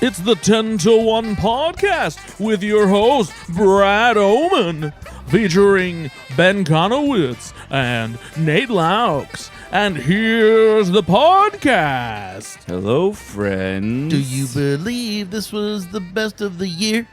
It's the 10 to 1 podcast with your host, Brad Oman, featuring Ben Conowitz and Nate Laux. And here's the podcast. Hello, friends. Do you believe this was the best of the year?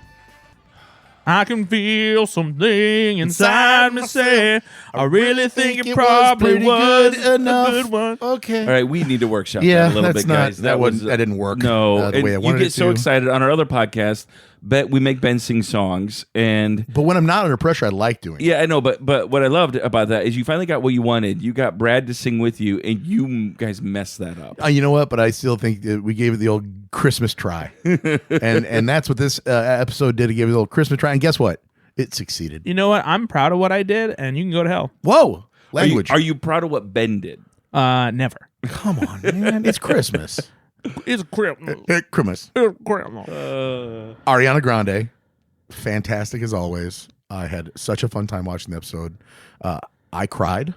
I can feel something inside me say, I really think it probably was a good one. Okay. All right, we need to workshop Yeah, that a little that's bit, not, guys. that didn't work. No, the way I and wanted you it get so to. excited on our other podcast. We make Ben sing songs, and But when I'm not under pressure, I like doing it. yeah, I know. But what I loved about that is you finally got what you wanted. You got Brad to sing with you, and you guys messed that up. You know what? But I still think that we gave it the old Christmas try, and that's what this episode did. It gave it the old Christmas try, and guess what? It succeeded. You know what? I'm proud of what I did, and you can go to hell. Whoa, language. Are you proud of what Ben did? Never. Come on, man. It's Christmas. It's Christmas. Christmas. It's Christmas. Ariana Grande, fantastic as always. I had such a fun time watching the episode. I cried.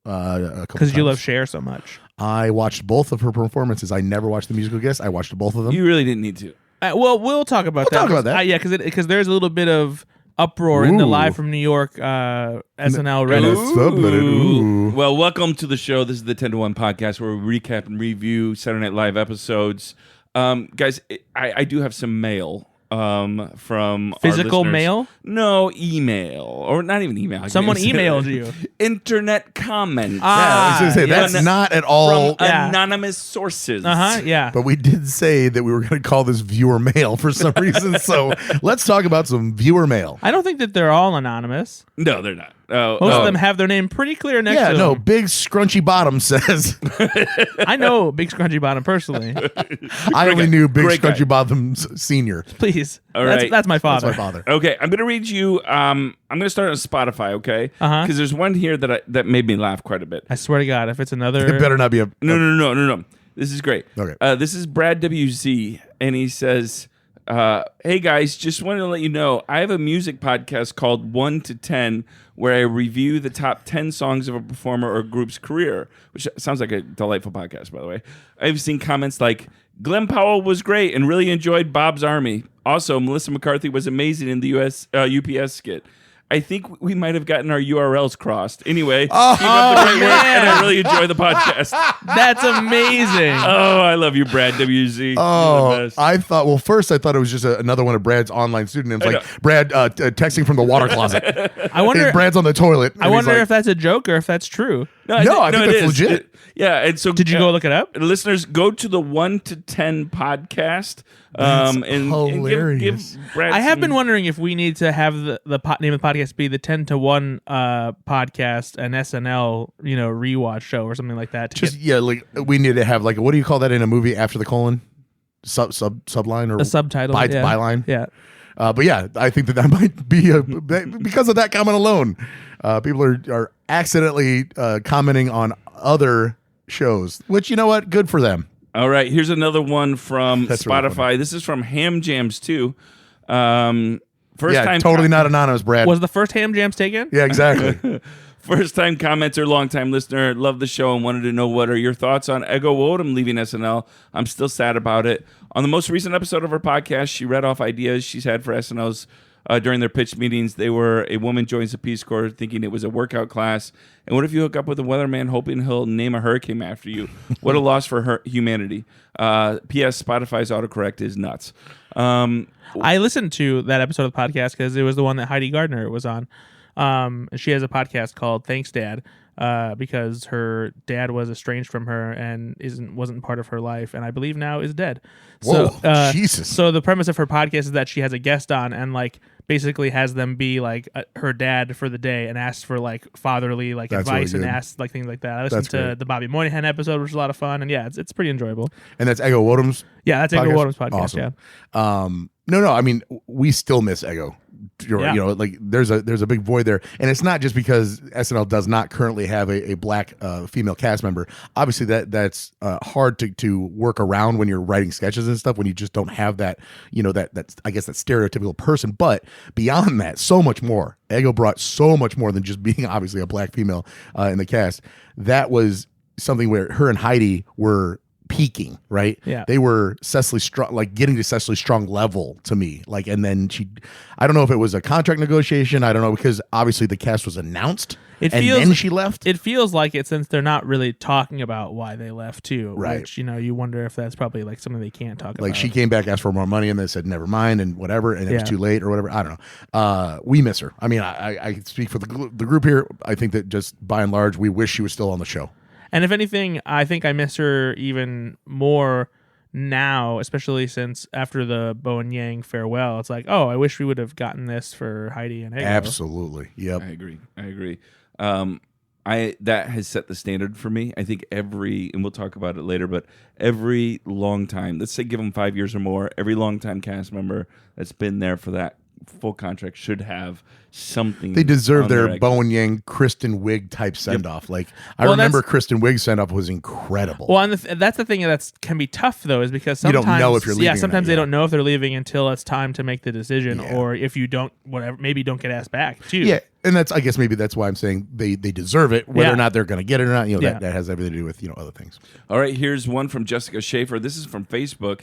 Because you love Cher so much. I watched both of her performances. I never watched the musical guest. I watched both of them. You really didn't need to. Well, we'll talk about that. Talk about that. Yeah, because there's a little bit of uproar in the Live from New York SNL Reddit. Ooh. Well, welcome to the show. This is the 10 to 1 podcast where we recap and review Saturday Night Live episodes. Guys, I do have some mail from Physical our listeners. mail? No, email. Or not even email. Someone emailed you. Internet comments. Yeah, I was going to say, that's not at all. From anonymous sources. Yeah. But we did say that we were going to call this viewer mail for some reason. So let's talk about some viewer mail. I don't think that they're all anonymous. No, they're not. Most of them have their name pretty clear next to them. Yeah, no, Big Scrunchy Bottom says. I know Big Scrunchy Bottom personally. I only knew Big Great guy. Scrunchy Bottom's senior. Please. All right. That's my father. That's my father. Okay, I'm going to read you. I'm going to start on Spotify, okay? Because there's one here that made me laugh quite a bit. I swear to God, if it's another... It better not be a... No. This is great. Okay. This is Brad WZ, and he says, hey, guys, just wanted to let you know, I have a music podcast called 1 to 10 where I review the top 10 songs of a performer or group's career, which sounds like a delightful podcast, by the way. I've seen comments like, Glenn Powell was great and really enjoyed Bob's Army. Also, Melissa McCarthy was amazing in the UPS skit. I think we might have gotten our URLs crossed. Anyway, keep up the great work, and I really enjoy the podcast. That's amazing. Oh, I love you, Brad WZ. Oh, I thought it was just another one of Brad's online pseudonyms, like Brad texting from the water closet. I wonder. Brad's on the toilet. I wonder if that's a joke or if that's true. I think that's legit. And so did you go look it up? Listeners, go to the 1 to 10 podcast. That's and hilarious. give Brad I have been wondering if we need to have the name of the podcast be the 10 to 1 podcast, an SNL rewatch show or something like that. Like we need to have what do you call that in a movie after the colon? Subline or a subtitle, byline. Yeah. But yeah, I think that might be because of that comment alone. People are accidentally commenting on other shows, which you know what, good for them. All right, here's another one from That's Spotify. Really this is from Ham Jams too. First time totally not anonymous, Brad. Was the first Ham Jams taken? Yeah, exactly. First time commenter, long time listener. Love the show and wanted to know what are your thoughts on Ego Odom leaving SNL. I'm still sad about it. On the most recent episode of her podcast, she read off ideas she's had for SNL's during their pitch meetings. They were a woman joins the Peace Corps thinking it was a workout class. And what if you hook up with a weatherman hoping he'll name a hurricane after you? What a loss for humanity. P.S. Spotify's autocorrect is nuts. I listened to that episode of the podcast because it was the one that Heidi Gardner was on. She has a podcast called Thanks Dad because her dad was estranged from her and wasn't part of her life, and I believe now is dead. Whoa, Jesus. So the premise of her podcast is that she has a guest on and basically has them be her dad for the day and asks for fatherly advice and asks things like that. I listened to the Bobby Moynihan episode, which was a lot of fun, and yeah, it's pretty enjoyable. And that's Ego Wodom's. Yeah, that's Ego Wodom's podcast. Awesome. Yeah. No. I mean, we still miss Ego. There's a big void there, and it's not just because SNL does not currently have a black female cast member. Obviously, that's hard to work around when you're writing sketches and stuff, when you just don't have that that I guess that stereotypical person. But beyond that, so much more. Ego brought so much more than just being obviously a black female in the cast. That was something where her and Heidi were peaking, right? Yeah. They were Cecily Strong, like getting to Cecily Strong level to me. Like, and then I don't know if it was a contract negotiation. I don't know, because obviously the cast was announced then she left. It feels like it, since they're not really talking about why they left too. Right. Which, you wonder if that's probably like something they can't talk about. Like, she came back, asked for more money, and they said, never mind, and whatever. And it was too late or whatever. I don't know. We miss her. I mean, I speak for the group here. I think that just by and large, we wish she was still on the show. And if anything, I think I miss her even more now, especially since after the Bowen Yang farewell, it's like, oh, I wish we would have gotten this for Heidi and Ego. Absolutely. Yep. I agree. That has set the standard for me. I think and we'll talk about it later, but every long time, let's say give them 5 years or more, every long time cast member that's been there for that full contract should have something. They deserve their Bowen Yang, Kristen Wiig type send off. Like, I remember Kristen Wiig's send off was incredible. Well, and that's the thing that can be tough though, is because sometimes you don't know if you're leaving. Yeah, sometimes they don't know if they're leaving until it's time to make the decision, or if you don't, whatever, maybe don't get asked back too. Yeah, and I guess maybe that's why I'm saying they deserve it, whether or not they're going to get it or not. That has everything to do with other things. All right, here's one from Jessica Schaefer. This is from Facebook.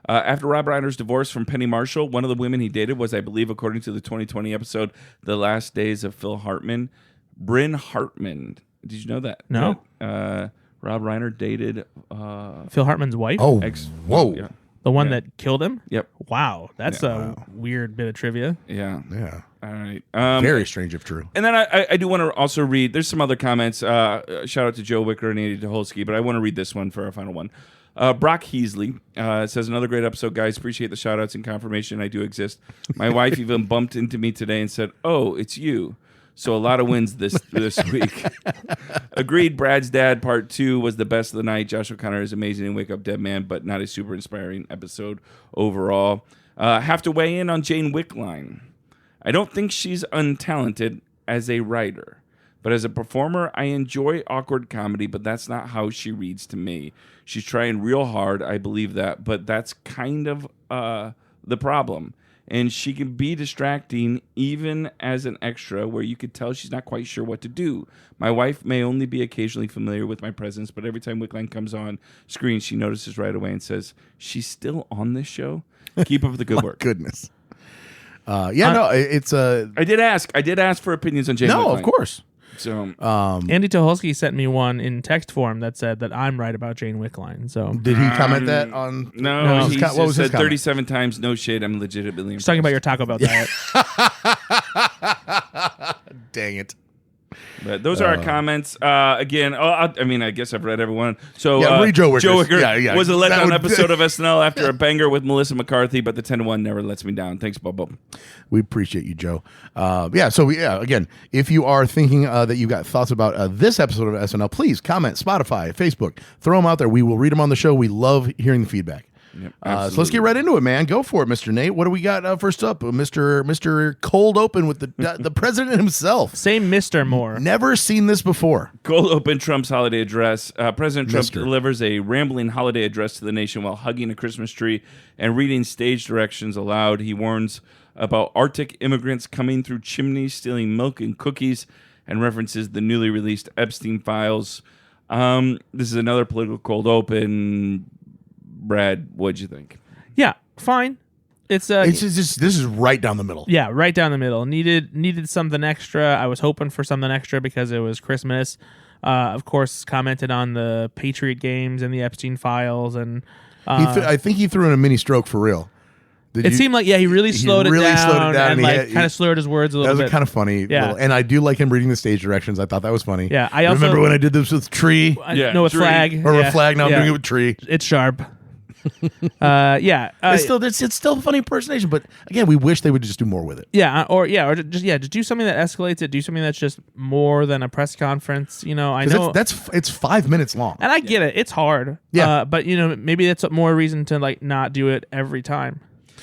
After Rob Reiner's divorce from Penny Marshall, one of the women he dated was, I believe, according to the 2020 episode, The Last Days of Phil Hartman, Bryn Hartman. Did you know that? No. Rob Reiner dated Phil Hartman's wife? Oh, whoa. Yeah. The one that killed him? Yep. Wow. That's a weird bit of trivia. Yeah. Yeah. All right. Very strange if true. And then I do want to also read, there's some other comments. Shout out to Joe Wicker and Andy Tucholsky, but I want to read this one for our final one. Brock Heasley says, another great episode, guys. Appreciate the shout-outs and confirmation I do exist. My wife even bumped into me today and said, oh, it's you. So a lot of wins this week. Agreed, Brad's Dad Part 2 was the best of the night. Josh O'Connor is amazing in Wake Up Dead Man, but not a super inspiring episode overall. Have to weigh in on Jane Wickline. I don't think she's untalented as a writer. But as a performer, I enjoy awkward comedy, but that's not how she reads to me. She's trying real hard, I believe that, but that's kind of the problem. And she can be distracting even as an extra, where you could tell she's not quite sure what to do. My wife may only be occasionally familiar with my presence, but every time Wickline comes on screen, she notices right away and says, she's still on this show? Keep up the good work. Goodness. It's I did ask for opinions on Jane Wickline. No, of course. So Andy Tucholsky sent me one in text form that said that I'm right about Jane Wickline. So did he comment that on? No, he what was his said comment? 37 times. No shit, I'm legitimately impressed. He's talking about your Taco Bell diet. Dang it. But those are our comments. Again, I guess I've read everyone. So read Joe Wicker. Joe Wicker Yeah. was a letdown episode of SNL after a banger with Melissa McCarthy, but the 10-1 never lets me down. Thanks, Bobo. We appreciate you, Joe. Again, if you are thinking that you got thoughts about this episode of SNL, please comment, Spotify, Facebook, throw them out there. We will read them on the show. We love hearing the feedback. Yep, so let's get right into it, man. Go for it, Mr. Nate. What do we got first up? Mr. Cold Open with the president himself. Same Mr. Moore. Never seen this before. Cold Open Trump's holiday address. President Trump Mr. delivers a rambling holiday address to the nation while hugging a Christmas tree and reading stage directions aloud. He warns about Arctic immigrants coming through chimneys, stealing milk and cookies, and references the newly released Epstein files. This is another political cold open. Brad, what'd you think? Yeah, fine. It's this is right down the middle. Yeah, right down the middle. Needed something extra. I was hoping for something extra because it was Christmas. Of course, commented on the Patriot games and the Epstein files, and I think he threw in a mini stroke for real. Seemed like he really slowed it down and kind of slurred his words a little bit. That was kind of funny. Yeah. And I do like him reading the stage directions. I thought that was funny. Yeah, I also remember when I did this with tree. No, with tree. flag Or with flag. Now I'm doing it with tree. It's sharp. It's still a funny impersonation, but again, we wish they would just do more with it. Just do something that escalates it. Do something that's just more than a press conference. I know it's 5 minutes long, and I get it. It's hard. Yeah, but maybe that's more reason to not do it every time.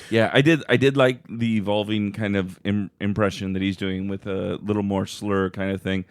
Yeah, I did like the evolving kind of impression that he's doing with a little more slur kind of thing.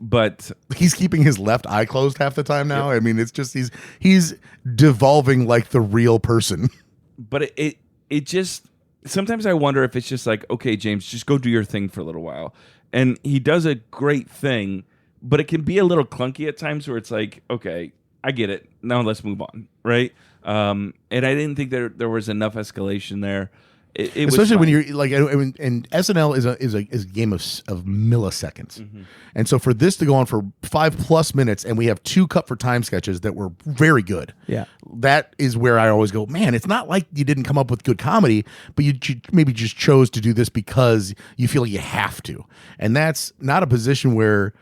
But he's keeping his left eye closed half the time now. Yep. I mean, it's just he's devolving like the real person. But it just sometimes I wonder if it's just like, okay, James, just go do your thing for a little while. And he does a great thing, but it can be a little clunky at times where it's like, okay, I get it. Now let's move on, right? And I didn't think there was enough escalation there. It Especially was when you're like, and SNL is a game of milliseconds, and so for this to go on for 5+ minutes, and we have 2 cut for time sketches that were very good. Yeah, that is where I always go, man. It's not like you didn't come up with good comedy, but you maybe just chose to do this because you feel you have to, and that's not a position where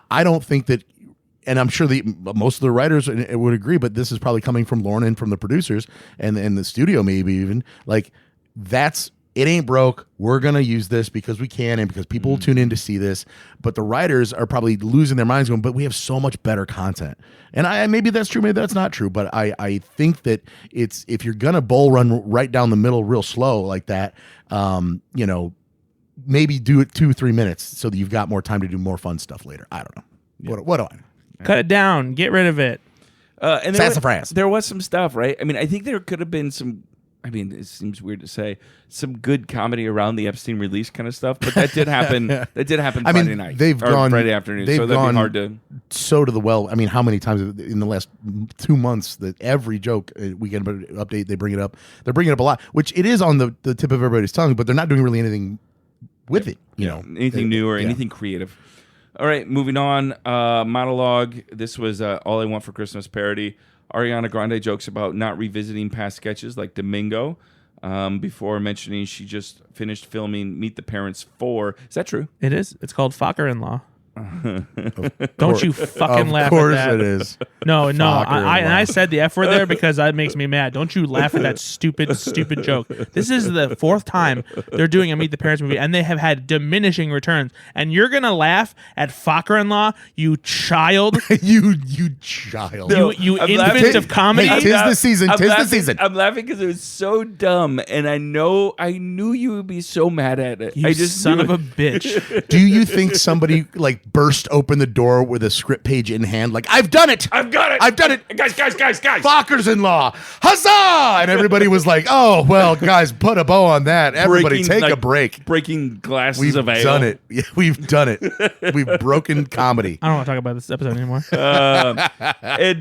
I don't think that. And I'm sure most of the writers would agree, but this is probably coming from Lorne and from the producers and the studio, maybe even like. It ain't broke. We're going to use this because we can and because people will tune in to see this. But the writers are probably losing their minds going, but we have so much better content. And maybe that's true. Maybe that's not true. But I think that if you're going to bull run right down the middle real slow like that, maybe do it 2-3 minutes so that you've got more time to do more fun stuff later. I don't know. Yeah. What do I know? Cut it down. Get rid of it. And there was some stuff, right? I mean, I think there could have been some. I mean, it seems weird to say some good comedy around the Epstein release kind of stuff, but that did happen. That did happen Friday night. Friday afternoon. So that'd be hard to. So to the well. I mean, how many times in the last 2 months that every joke Weekend Update they bring it up. They're bringing it up a lot, which it is on the tip of everybody's tongue, but they're not doing really anything with it. Anything new or anything creative. All right, moving on. Monologue. This was All I Want for Christmas parody. Ariana Grande jokes about not revisiting past sketches like Domingo before mentioning she just finished filming Meet the Parents 4. Is that true? It is. It's called Focker-in-Law. Don't you fucking laugh at that. Of course it is. No. I said the F word there because that makes me mad. Don't you laugh at that stupid joke. This is the 4th time they're doing a Meet the Parents movie, and they have had diminishing returns. And you're going to laugh at Focker-in-Law, you child. you child. You infant of comedy. Hey, tis the season. I'm laughing because it was so dumb, and I knew you would be so mad at it. You son of a bitch. Do you think somebody like burst open the door with a script page in hand, like, I've done it! I've got it! I've done it! Guys! Fockers-in-law! Huzzah! And everybody was like, oh, well, guys, put a bow on that. Everybody take a break. Breaking glasses We've of ale. done it. Yeah, we've done it. We've broken comedy. I don't want to talk about this episode anymore. And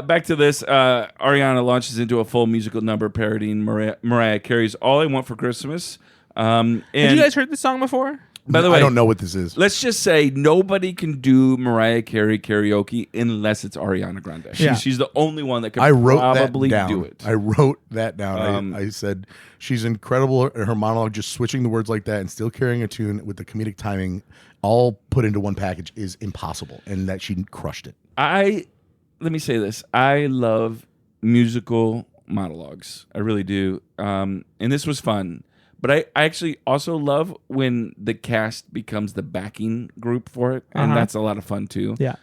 back to this. Ariana launches into a full musical number parodying Mariah Carey's All I Want for Christmas. Had you guys heard this song before? By the way, I don't know what this is. Let's just say nobody can do Mariah Carey karaoke unless it's Ariana Grande. She's the only one that can probably do it. I wrote that down. I said she's incredible. Her monologue, just switching the words like that and still carrying a tune with the comedic timing, all put into one package, is impossible, and that she crushed it. Let me say this. I love musical monologues. I really do. And this was fun. But I actually also love when the cast becomes the backing group for it, and that's a lot of fun too. Yeah.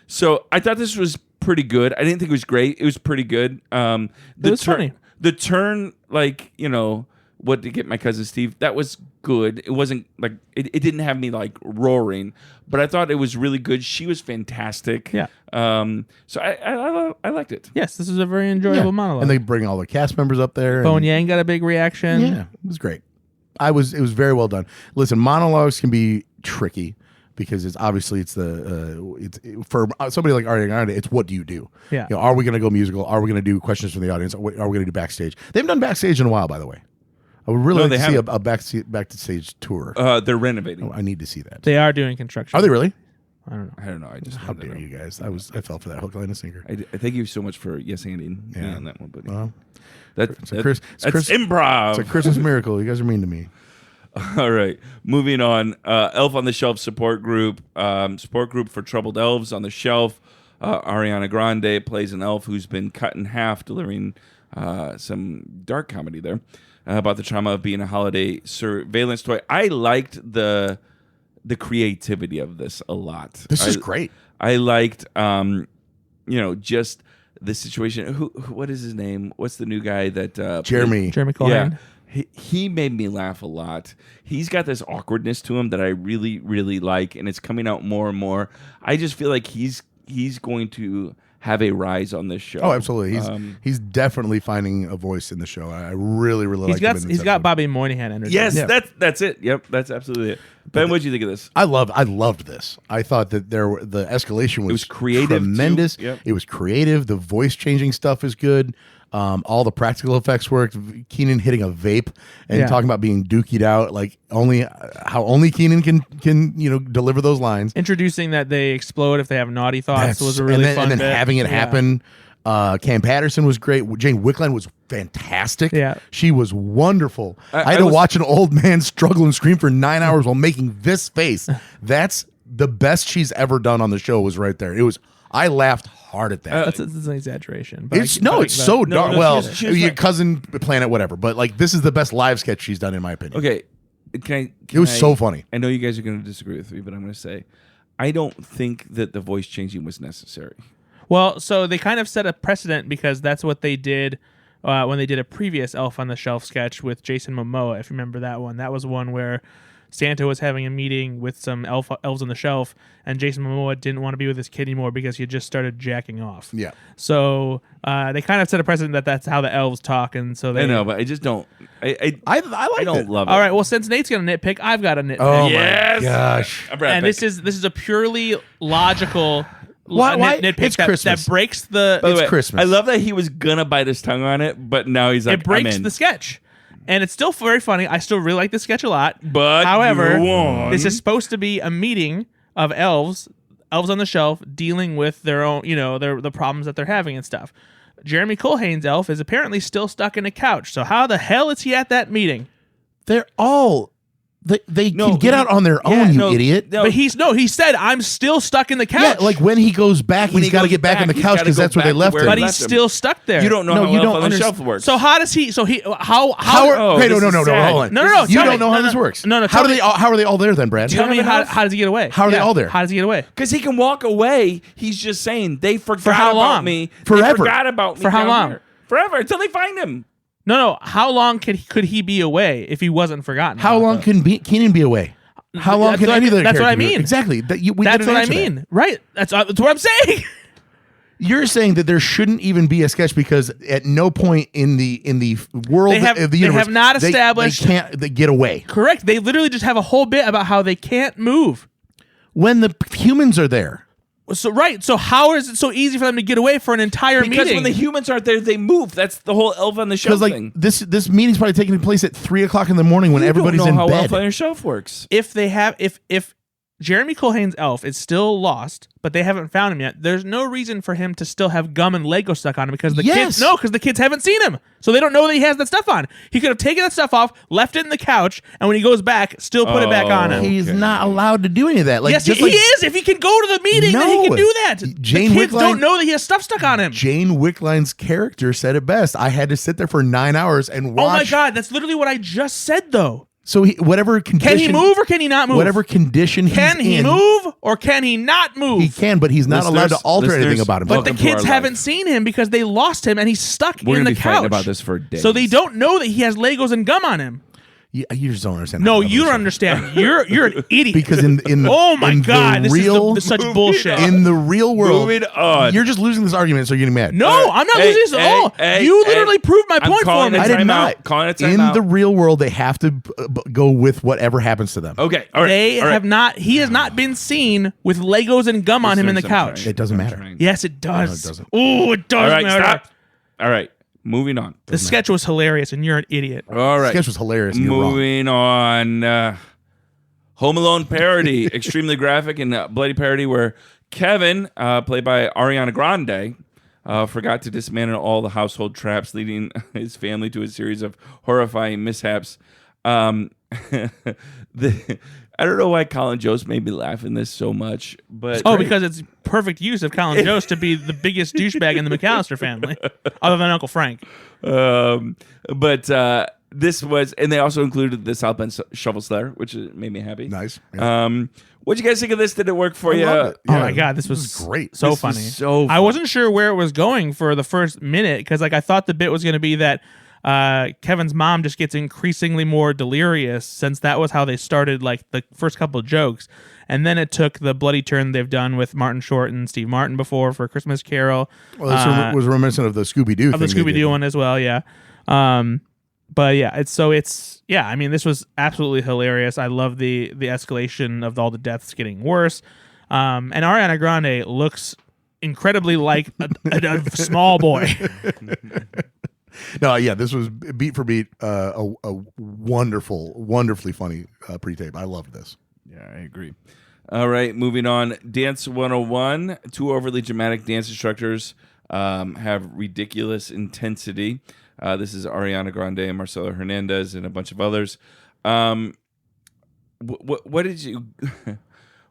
So I thought this was pretty good. I didn't think it was great. It was pretty good. It was funny. The turn, like, what to get my cousin Steve, that was good. It wasn't like it didn't have me like roaring, but I thought it was really good. She was fantastic. Yeah. So I liked it. Yes, this is a very enjoyable monologue. And they bring all the cast members up there. Bowen Yang got a big reaction. Yeah, it was great. It was very well done. Listen, monologues can be tricky because it's obviously for somebody like Ariana Grande, it's what do you do? Yeah. Are we going to go musical? Are we going to do questions from the audience? Are we going to do backstage? They haven't done backstage in a while, by the way. I would really like to see a backstage tour. They're renovating. I need to see that. They are doing construction. Are they really? I don't know. I just how dare you guys? I fell for that hook, line, and sinker. I thank you so much for yes-handing on that one, buddy. That's It's improv. a Christmas miracle. You guys are mean to me. All right, moving on. Elf on the Shelf support group for troubled elves on the shelf. Ariana Grande plays an elf who's been cut in half, delivering some dark comedy there about the trauma of being a holiday surveillance toy. I liked the creativity of this a lot. This is great. I liked, just the situation. What is his name? What's the new guy that Jeremy Cohen? Yeah, he made me laugh a lot. He's got this awkwardness to him that I really, really like, and it's coming out more and more. I just feel like he's going to have a rise on this show. Oh, absolutely. He's definitely finding a voice in the show. I really like him in this He's got Bobby Moynihan energy. Yes, that's it. Yep, that's absolutely it. Ben, what did you think of this? I loved this. I thought that the escalation was creative, tremendous. Yep. It was creative. The voice changing stuff is good. All the practical effects worked. Keenan hitting a vape and talking about being dookied out, like only Keenan can deliver those lines. Introducing that they explode if they have naughty thoughts was a really fun and then bit. having it happen. Kam Patterson was great. Jane Wickline was fantastic. Yeah. She was wonderful. I had to watch an old man struggle and scream for 9 hours while making this face. That's the best she's ever done on the show. Was right there. I laughed hard at that. That's an exaggeration. But It's so dark. No, your cousin planet, whatever. But like, this is the best live sketch she's done, in my opinion. Okay, it was so funny. I know you guys are going to disagree with me, but I'm going to say I don't think that the voice changing was necessary. Well, so they kind of set a precedent because that's what they did when they did a previous Elf on the Shelf sketch with Jason Momoa, if you remember that one. That was one where Santa was having a meeting with some elves on the shelf, and Jason Momoa didn't want to be with his kid anymore because he had just started jacking off. Yeah. So they kind of set a precedent that that's how the elves talk, and so they. I know, but I just don't. I don't love it. All right. Well, since Nate's got a nitpick, I've got a nitpick. Oh Yes! my gosh! And this is a purely logical. Why? Nitpick It's Christmas. that breaks the. By the way, Christmas. I love that he was gonna bite his tongue on it, but now he's like, It breaks I'm in. the sketch. And it's still very funny. I still really like the sketch a lot. But however, you won. this is supposed to be a meeting of elves on the shelf, dealing with their own, the problems that they're having and stuff. Jeremy Culhane's elf is apparently still stuck in a couch. So how the hell is he at that meeting? They're all they can get out on their own, you idiot. But he said, I'm still stuck in the couch. Yeah, like when he goes back, he's got to get back on the couch because that's where they left him. But he's still stuck there. You don't know how Elf on the Shelf works. So how does he? How? Wait, no, hold on. No. You don't know how this works. No. How are they all there then, Brad? Tell me how does he get away? How are they all there? How does he get away? Because he can walk away. He's just saying they forgot For how about long? me. Forever. They forgot about me. For how down long? here. Forever until they find him. No. How long could he be away if he wasn't forgotten? How long can Keenan be away? How long can any of the That's what I characters be? mean. Exactly. That's what I mean. Right. That's what I'm saying. You're saying that there shouldn't even be a sketch because at no point in the world of the universe they have not established they can't get away. Correct. They literally just have a whole bit about how they can't move. When the humans are there. So right. So how is it so easy for them to get away for an entire meeting? Because when the humans aren't there, they move. That's the whole Elf on the Shelf thing. This meeting's probably taking place at 3:00 in the morning when everybody's in bed. How bed. Elf on the Shelf works. If Jeremy Culhane's elf is still lost, but they haven't found him yet, there's no reason for him to still have gum and Lego stuck on him because the kids haven't seen him. So they don't know that he has that stuff on. He could have taken that stuff off, left it in the couch, and when he goes back, still put it back on him. He's not allowed to do any of that. Yes, he is. If he can go to the meeting, then he can do that. Jane the kids Wickline don't know that he has stuff stuck on him. Jane Wickline's character said it best. I had to sit there for 9 hours and watch. Oh my God, that's literally what I just said, though. So whatever condition, can he move or can he not move? Whatever condition can he move or can he not move? He can, but he's not allowed to alter anything about him. But the kids haven't seen him because they lost him and he's stuck We're in the gonna be fighting couch. about this for days. So they don't know that he has Legos and gum on him. You just don't understand. No, you don't understand. You're an idiot. Because in oh my God, this is such bullshit. In the real world, moving on. You're just losing this argument, so you're getting mad. No, I'm not losing this at all. You literally proved my point for me. I did not. Calling it time in out. the real world, they have to go with whatever happens to them. Okay, all right. They have not. He has not been seen with Legos and gum on him in the couch. It doesn't matter. Yes, it does. No, it doesn't. Oh, it does All right, matter. stop. All right, moving on. The sketch was hilarious, and you're an idiot. All right, The sketch was hilarious. And you're wrong. moving on. Home Alone parody, extremely graphic and bloody parody, where Kevin, played by Ariana Grande, forgot to dismantle all the household traps, leading his family to a series of horrifying mishaps. I don't know why Colin Jost made me laugh in this so much, but because it's perfect use of Colin Jost to be the biggest douchebag in the McAllister family, other than Uncle Frank. But this was, and they also included the South Bend Shovel Slayer, which made me happy. Nice. Yeah. What'd you guys think of this? Did it work for you? Loved it. Oh my God, this was great. So This was funny. so I wasn't sure where it was going for the first minute because I thought the bit was going to be that Kevin's mom just gets increasingly more delirious since that was how they started like the first couple of jokes. and then it took the bloody turn they've done with Martin Short and Steve Martin before for Christmas Carol. Well, this was reminiscent of the Scooby-Doo of the Scooby-Doo one as well, yeah. But yeah, it's I mean, this was absolutely hilarious. I love the escalation of all the deaths getting worse. And Ariana Grande looks incredibly like a small boy. No, yeah, this was beat for beat a wonderfully funny pre-tape. I loved this. Yeah, I agree. All right, moving on. Dance 101. 2 overly dramatic dance instructors have ridiculous intensity. This is Ariana Grande and Marcelo Hernandez and a bunch of others. What did you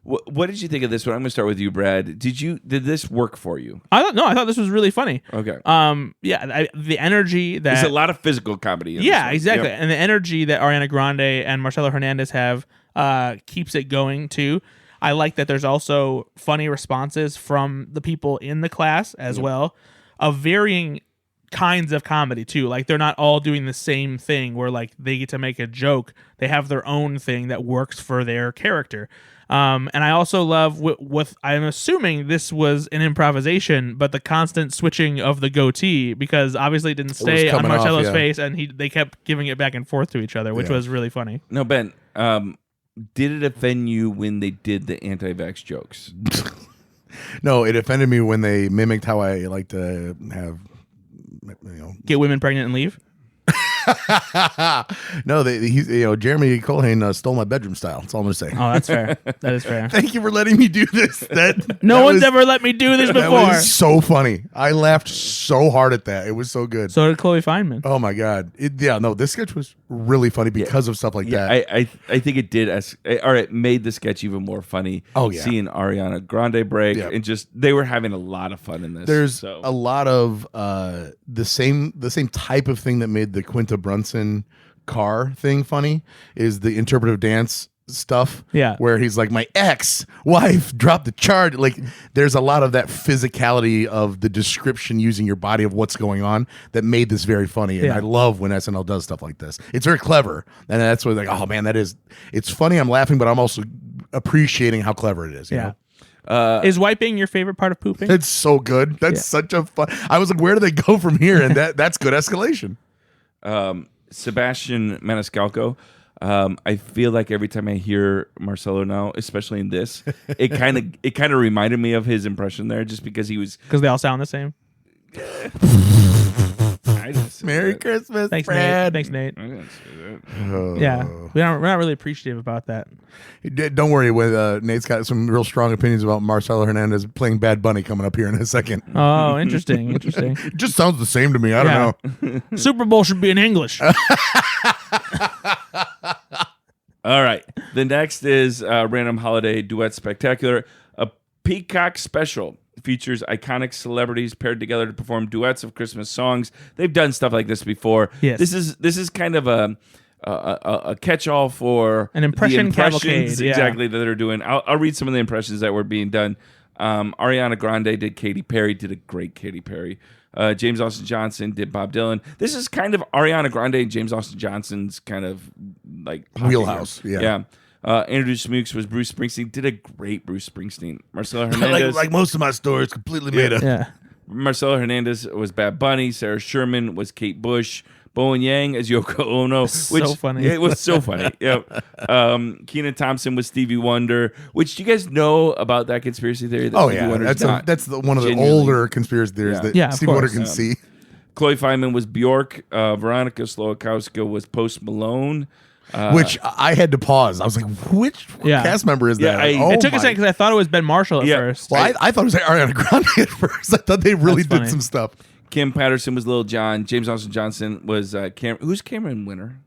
what did you think of this one? I'm going to start with you, Brad. Did this work for you? I thought this was really funny. Okay. The energy that there's a lot of physical comedy in yeah, this one. exactly. Yep. And the energy that Ariana Grande and Marcelo Hernandez have keeps it going too. I like that there's also funny responses from the people in the class as well, of varying kinds of comedy too. Like they're not all doing the same thing where like they get to make a joke. They have their own thing that works for their character. And I also love with I'm assuming this was an improvisation, but the constant switching of the goatee, because obviously it didn't stay on Marcelo's face, and they kept giving it back and forth to each other, which was really funny. No, Ben, did it offend you when they did the anti-vax jokes? No, it offended me when they mimicked how I like to have, get women pregnant and leave. No, Jeremy Colhane stole my bedroom style. That's all I'm gonna say. Oh, that's fair. That is fair. Thank you for letting me do this. No one's ever let me do this before. That was so funny. I laughed so hard at that. It was so good. So did Chloe Fineman. Oh my god. This sketch was really funny because of stuff like that. I think it did. It made the sketch even more funny. Oh yeah. Seeing Ariana Grande break and just they were having a lot of fun in this. There's a lot of the same type of thing that made the Quinta Brunson car thing funny is the interpretive dance stuff. Yeah. Where he's like, my ex-wife dropped the charge. Like there's a lot of that physicality of the description using your body of what's going on that made this very funny. And I love when SNL does stuff like this. It's very clever. And that's what like, oh man, it's funny. I'm laughing, but I'm also appreciating how clever it is. You know? Is wiping your favorite part of pooping? It's so good. That's such a fun. I was like, where do they go from here? And that's good escalation. Sebastian Maniscalco. I feel like every time I hear Marcelo now, especially in this, it kind of reminded me of his impression there, just because because they all sound the same. Merry Christmas, thanks, Brad. Nate. Thanks, Nate. I didn't say that. Yeah, we're not really appreciative about that. Don't worry, Nate's got some real strong opinions about Marcelo Hernandez playing Bad Bunny coming up here in a second. Oh, interesting. It just sounds the same to me. I don't know. Super Bowl should be in English. All right. The next is Random Holiday Duet Spectacular, a Peacock special. Features iconic celebrities paired together to perform duets of Christmas songs. They've done stuff like this before. Yes. This is kind of a catch-all for an impression cavalcade. Exactly that they're doing. I'll read some of the impressions that were being done. Ariana Grande did Katy Perry, did a great Katy Perry. James Austin Johnson did Bob Dylan. This is kind of Ariana Grande and James Austin Johnson's kind of like wheelhouse. Yeah. Andrew Smooks was Bruce Springsteen. Did a great Bruce Springsteen. Marcelo Hernandez. like most of my stories, completely made up. Yeah. Marcelo Hernandez was Bad Bunny. Sarah Sherman was Kate Bush. Bowen Yang as Yoko Ono. Which, so funny. It was so funny. Yep. Kenan Thompson was Stevie Wonder. Which, do you guys know about that conspiracy theory? That Stevie Wonder's that's one of the older conspiracy theories that Stevie Wonder can see. Chloe Fineman was Bjork. Veronica Slowakowska was Post Malone. Which I had to pause. I was like, which cast member is that? It took a second because I thought it was Ben Marshall at first. Well, I thought it was like Ariana Grande at first. I thought they really did some stuff. Kam Patterson was Lil Jon. James Austin Johnson was who's Cameron Winter?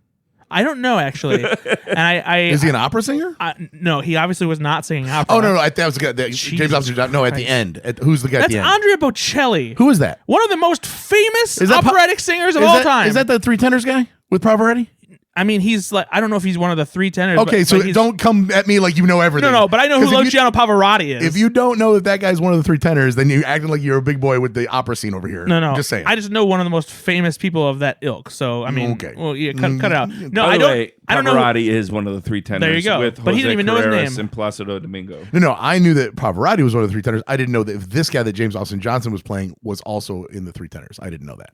I don't know, actually. And is he an opera singer? No, he obviously was not singing opera. Oh, no. I thought it was good. James Austin Johnson. No, at the end. Who's the guy at the end? That's Andrea Bocelli. Who is that? One of the most famous operatic singers of all time. Is that the Three Tenors guy with Pavarotti? I mean, he's like, I don't know if he's one of the 3 tenors. Okay, so don't come at me like you know everything. No, but I know who Luciano Pavarotti is. If you don't know that guy's one of the 3 tenors, then you're acting like you're a big boy with the opera scene over here. No. Just saying. I just know one of the most famous people of that ilk. So, I mean, okay. Well, yeah, cut it out. No, By I the way, don't know. Pavarotti is one of the 3 tenors. There you go. With But he didn't even know his Carreras name. and Placido Domingo. No, I knew that Pavarotti was one of the 3 tenors. I didn't know that if this guy that James Austin Johnson was playing was also in the 3 tenors. I didn't know that.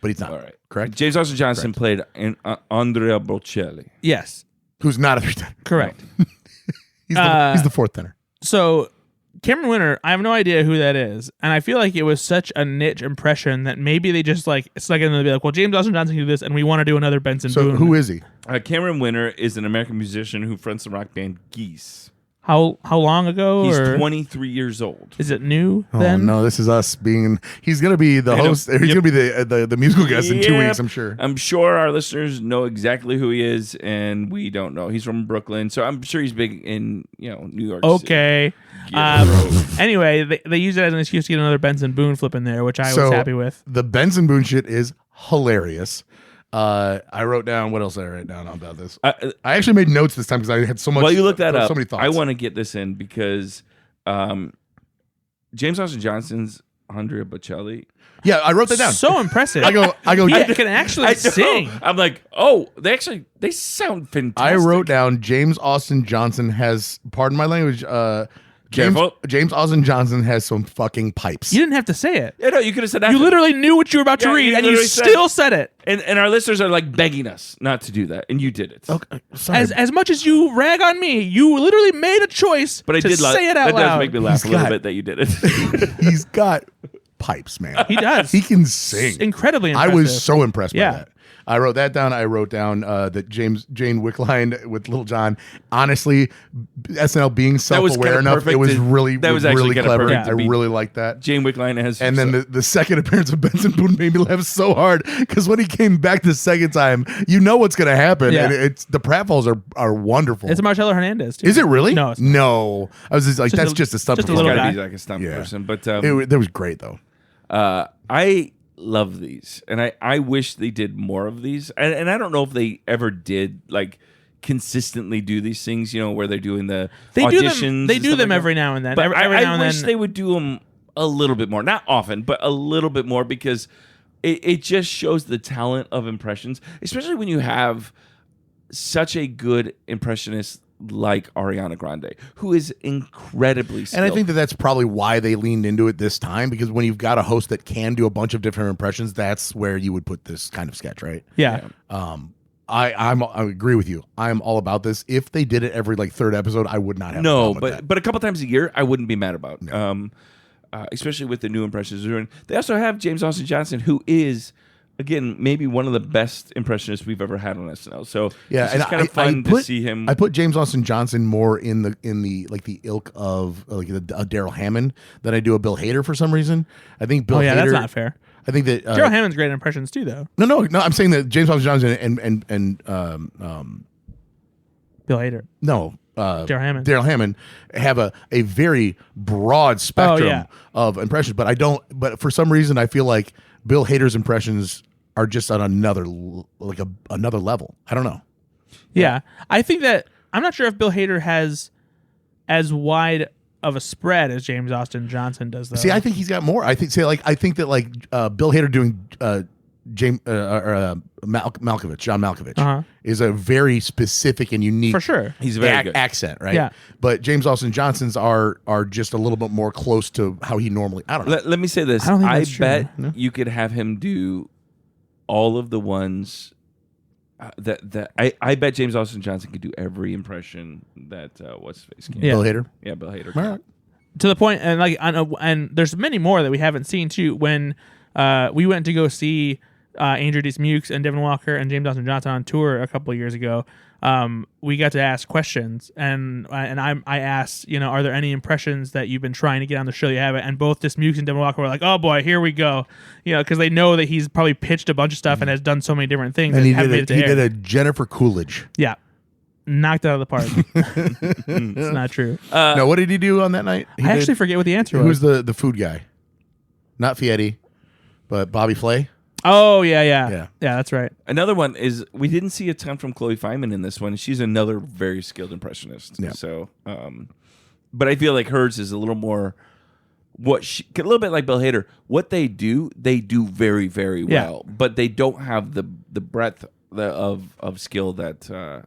But he's not. All right. Correct? James Austin Johnson played in Andrea Bocelli. Yes. Who's not a 3 tenor. Correct. He's the 4th tenor. So Cameron Winter, I have no idea who that is, and I feel like it was such a niche impression that maybe they just like snuck in and be like, "Well, James Austin Johnson can do this, and we want to do another Benson So Boone." who is he? Cameron Winter is an American musician who fronts the rock band Geese. How long ago? He's or 23 years old. is it new? Oh then no, this is us being. He's gonna be the host. He's gonna be the musical guest in 2 Yep. weeks. I'm sure. I'm sure our listeners know exactly who he is, and we don't know. He's from Brooklyn, so I'm sure he's big in New York City. Okay. Anyway, they use it as an excuse to get another Benson Boone flip in there, which I was happy with. The Benson Boone shit is hilarious. I wrote down what else did I write down about this. I actually made notes this time because I had so much. While you look that up, so many thoughts. I want to get this in because James Austin Johnson's Andrea Bocelli. Yeah, I wrote that down. So impressive. I go. He can actually sing. I'm like, oh, they sound fantastic. I wrote down James Austin Johnson has. Pardon my language. James Austin Johnson has some fucking pipes. You didn't have to say it. Yeah, no, you could have said that. You literally knew what you were about to read, and you still said it. And our listeners are like begging us not to do that, and you did it. Okay, sorry. As much as you rag on me, you literally made a choice But I to did say it out that loud. does make me laugh a little bit that you did it. He's got pipes, man. He does. He can sing. Incredibly impressive. I was so impressed by Yeah. that. I wrote that down. I wrote down that Jane Wickline with Little John. Honestly, SNL being self-aware enough, it was really really clever. I really liked that. Jane Wickline has, and then the second appearance of Benson Boone made me laugh so hard because when he came back the second time, you know what's going to happen. Yeah. And it's the pratfalls are wonderful. It's Marcelo Hernandez too. Is it really? No, it's not. No. I was just like, that's just a stunt. Just a little gotta guy. be like a stunt person, but That was great though. I love these, and I wish they did more of these, and I don't know if they ever did like consistently do these things, where they're doing the auditions. They do them every now and then. But every now and wish then. they would do them a little bit more, not often, but a little bit more, because it just shows the talent of impressions, especially when you have such a good impressionist like Ariana Grande, who is incredibly skilled. And I think that's probably why they leaned into it this time, because when you've got a host that can do a bunch of different impressions, that's where you would put this kind of sketch, right? Yeah. I agree with you. I'm all about this. If they did it every third episode, I would not have no, a problem with that. but a couple times a year, I wouldn't be mad about. No. Especially with the new impressions they're doing. They also have James Austin Johnson, who is, again, maybe one of the best impressionists we've ever had on SNL. So yeah, it's kind of fun to see him. I put James Austin Johnson more in the like the ilk of a Daryl Hammond than I do a Bill Hader for some reason. I think Bill Hader. That's not fair. I think that Daryl Hammond's great impressions too, though. No. I'm saying that James Austin Johnson and Bill Hader. No. Daryl Hammond have a very broad spectrum of impressions, but for some reason I feel like Bill Hader's impressions are just on another level. I don't know. Yeah. I think that I'm not sure if Bill Hader has as wide of a spread as James Austin Johnson does, though. See, I think he's got more. I think Bill Hader doing John Malkovich is a very specific and unique, for sure. He's very good accent, right? Yeah. But James Austin Johnson's are just a little bit more close to how he normally. I don't know. Let me say this. I don't think I that's true. bet No? you could have him do all of the ones that I bet James Austin Johnson could do every impression that what's his face can. Yeah. Bill Hader. Yeah, Bill Hader. All right. To the point, and there's many more that we haven't seen too. When we went to go see Andrew Dice Mukes and Devin Walker and James Austin Johnson on tour a couple of years ago, we got to ask questions, and I asked, are there any impressions that you've been trying to get on the show you haven't? And both Dice Mukes and Devin Walker were like, oh boy, here we go, because they know that he's probably pitched a bunch of stuff and has done so many different things. And he did a Jennifer Coolidge. Yeah. Knocked it out of the park. It's not true. No, what did he do on that night? I actually forget what the answer was. Who's the food guy? Not Fieri, but Bobby Flay. Oh, yeah. That's right. Another one is we didn't see a ton from Chloe Fineman in this one. She's another very skilled impressionist. Yeah. So, but I feel like hers is a little more a little bit like Bill Hader. What they do very, very well, but they don't have the breadth of skill that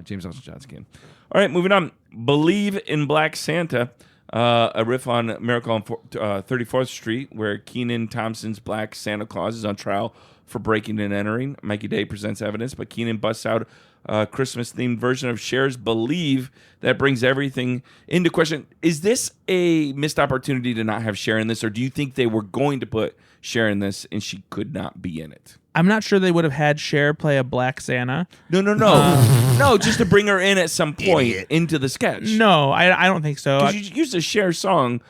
James Arthur Johnson can. All right, moving on. Believe in Black Santa. A riff on Miracle on 34th Street, where Kenan Thompson's Black Santa Claus is on trial for breaking and entering. Mikey Day presents evidence, but Kenan busts out a Christmas-themed version of Cher's Believe that brings everything into question. Is this a missed opportunity to not have Cher in this, or do you think they were going to put Cher in this and she could not be in it? I'm not sure they would have had Cher play a Black Santa. No. No, just to bring her in at some point into the sketch. No, I don't think so. Because you use a Cher song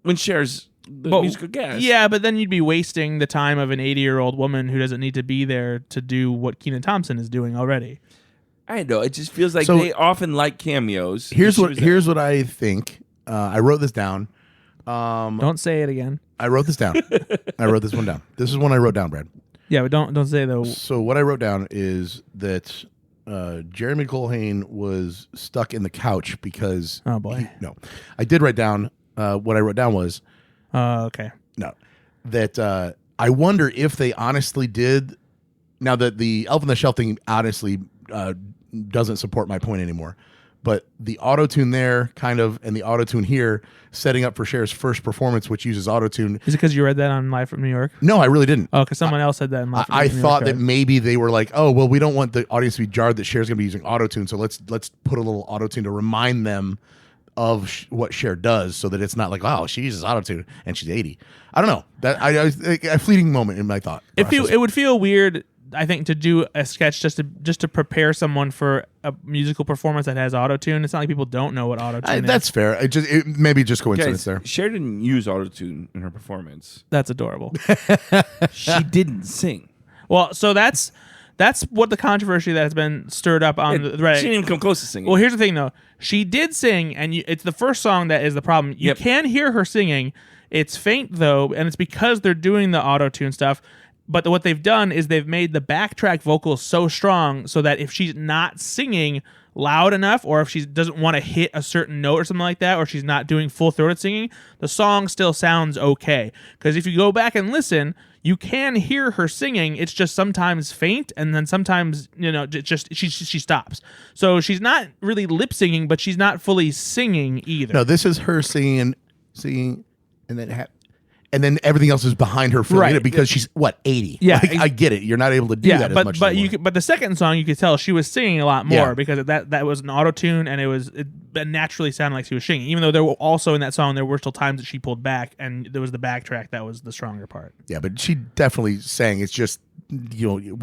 when Cher's the musical guest. Yeah, but then you'd be wasting the time of an 80-year-old woman who doesn't need to be there to do what Kenan Thompson is doing already. I know. It just feels like they often like cameos. Here's what I think. I wrote this down. Don't say it again. I wrote this down. I wrote this one down. This is one I wrote down, Brad. Yeah, but don't say though. So what I wrote down is that Jeremy Colhane was stuck in the couch because. Oh boy. No, I did write down. What I wrote down was. Okay. No, that I wonder if they honestly did. Now that the Elf on the Shelf thing honestly doesn't support my point anymore. But the auto-tune there, kind of, and the auto-tune here, setting up for Cher's first performance, which uses auto-tune. Is it because you read that on Live from New York? No, I really didn't. Oh, because someone else said that in Live from New York. I thought that maybe they were like, oh, well, we don't want the audience to be jarred that Cher's going to be using auto-tune, so let's put a little auto-tune to remind them of what Cher does, so that it's not like, wow, she uses auto-tune and she's 80. I don't know. That a fleeting moment in my thought. It would feel weird, I think, to do a sketch just to prepare someone for a musical performance that has autotune. It's not like people don't know what autotune is. That's fair. It maybe just coincidence there. Cher didn't use autotune in her performance. That's adorable. She didn't sing. Well, so that's what the controversy that has been stirred up on the Reddit. She didn't even come close to singing. Well, here's the thing, though. She did sing, and it's the first song that is the problem. You can hear her singing. It's faint, though, and it's because they're doing the autotune stuff. But what they've done is they've made the backtrack vocals so strong so that if she's not singing loud enough, or if she doesn't want to hit a certain note or something like that, or she's not doing full-throated singing, the song still sounds okay. Because if you go back and listen, you can hear her singing. It's just sometimes faint, and then sometimes, just she stops. So she's not really lip-singing, but she's not fully singing either. No, this is her singing, and then and then everything else is behind her filling it because she's 80. Yeah, I get it. You're not able to do that as much. But the second song you could tell she was singing a lot more because that was an auto tune, and it naturally sounded like she was singing. Even though there were also in that song there were still times that she pulled back, and there was the backtrack that was the stronger part. Yeah, but she definitely sang. It's just what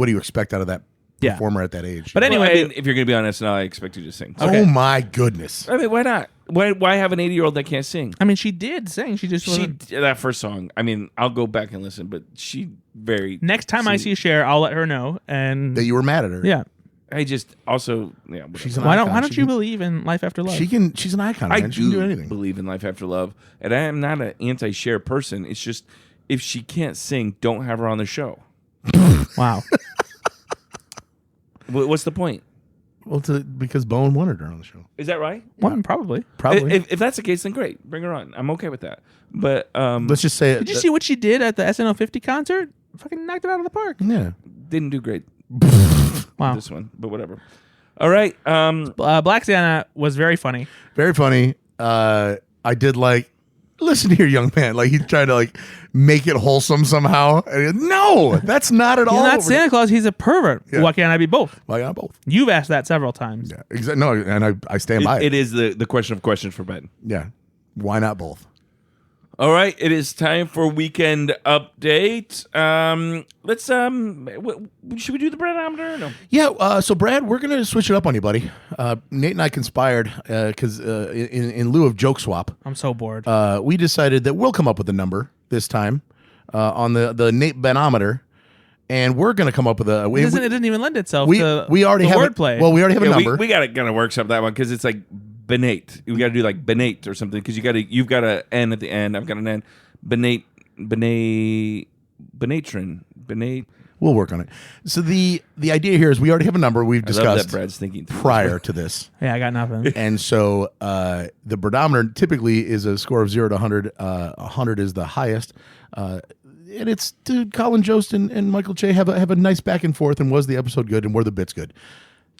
do you expect out of that performer at that age? But anyway, if you're going to be on SNL, I expect you to sing. Okay. Oh my goodness! I mean, why not? Why have an 80-year-old that can't sing? I mean, she did sing. She just that first song. I mean, I'll go back and listen, but she very. Next time I see Cher, I'll let her know and that you were mad at her. Yeah. I just also she's an why icon. don't you believe in Life After Love? She's an icon. I man. She can do anything. Believe in Life After Love, and I am not an anti-Cher person. It's just if she can't sing, don't have her on the show. Wow. What's the point? Well, because Bowen wanted her on the show. Is that right? Well, probably. If that's the case, then great. Bring her on. I'm okay with that. But let's just say it. Did you see what she did at the SNL 50 concert? Fucking knocked it out of the park. Yeah. Didn't do great. Wow. This one, but whatever. All right. Black Santa was very funny. Very funny. I did listen here, young man. He's trying to make it wholesome somehow. No, that's not at all. He's not Santa Claus. He's a pervert. Yeah. Why can't I be both? Why can't I both? You've asked that several times. Yeah, exactly. No, and I stand by it. It is the question of questions for Ben. Yeah. Why not both? All right, it is time for weekend update. Let's should we do the Bradometer or no? Yeah. So Brad, we're gonna switch it up on you, buddy. Nate and I conspired because in lieu of joke swap, I'm so bored. We decided that we'll come up with a number this time on the Nate Benometer, and we're gonna come up with a. It didn't even lend itself to we already have wordplay. Well, we already have a number. We got to workshop that one because it's like Benate. We got to do like Benate or something because you've got a N at the end. I've got an N. Benate. Benatron. We'll work on it. So the idea here is we already have a number we've I love that discussed Brad's thinking prior to this. Yeah, I got nothing. And so the pedometer typically is a score of 0 to 100. 100 is the highest. And it's, dude, Colin Jost and Michael Che have a nice back and forth. And was the episode good? And were the bits good?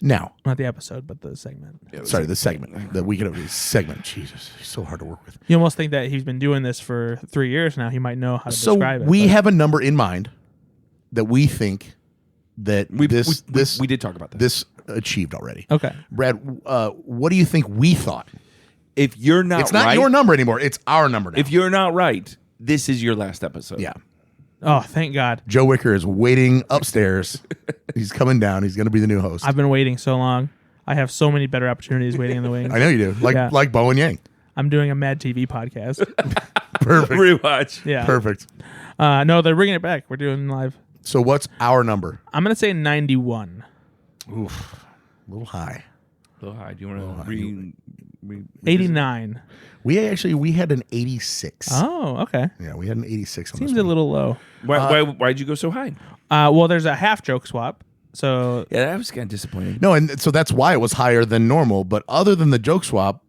Now, Not the episode, but the segment. sorry, the segment, the weekend of segment. Jesus, he's so hard to work with. You almost think that he's been doing this for 3 years now. He might know how to describe it. So we but- have a number in mind that we think that We we did talk about that. this achieved already. Okay. Brad, what do you think we thought? If you're not It's not right, your number anymore. It's our number now. if you're not right, this is your last episode. Yeah. Oh, thank God. Joe Wicker is waiting upstairs. He's coming down. He's going to be the new host. I've been waiting so long. I have so many better opportunities waiting in the wings. I know you do. Yeah. Like Bowen Yang. I'm doing a Mad TV podcast. Perfect. Rewatch. Yeah. Perfect. No, they're bringing it back. We're doing live. So what's our number? I'm going to say 91. Oof. A little high. So high. Do you want to 89. We had an 86. Oh, okay. Yeah, we had an 86 on Seems this a one. little low. Why'd you go so high? Well, there's a half joke swap. So Yeah, that was kind of disappointing. No, and so that's why it was higher than normal. But other than the joke swap,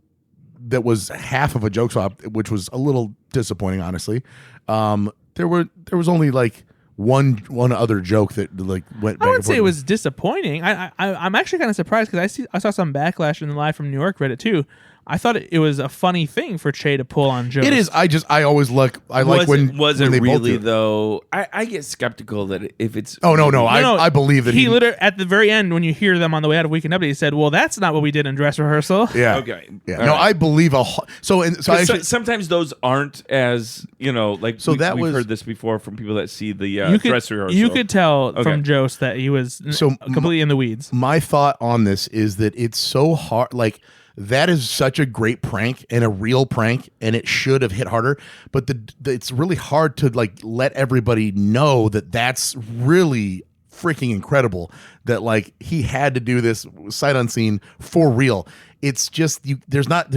that was half of a joke swap, which was a little disappointing, honestly. There was only like one other joke that like went. I back would and say forth. it was disappointing. I'm actually kind of surprised because I saw some backlash in the Live from New York Reddit too. I thought it was a funny thing for Che to pull on jokes. It is. I always look. I like when was when it they both really do it. though? I get skeptical that if it's Oh no. No, I believe that he literally at the very end when you hear them on the way out of Weekend Update, he said, "Well, that's not what we did in dress rehearsal." Yeah. Okay. Yeah. All No, right. I believe so. And so I actually, sometimes those aren't as like. So that we've was- heard this before from people that see the you could dress rehearsal. you could tell Okay. from Jost that he was So completely in the weeds. my thought on this is that it's so hard. Like that is such a great prank and a real prank, and it should have hit harder. But it's really hard to like let everybody know that that's really freaking incredible. That like he had to do this sight unseen for real. It's just there's not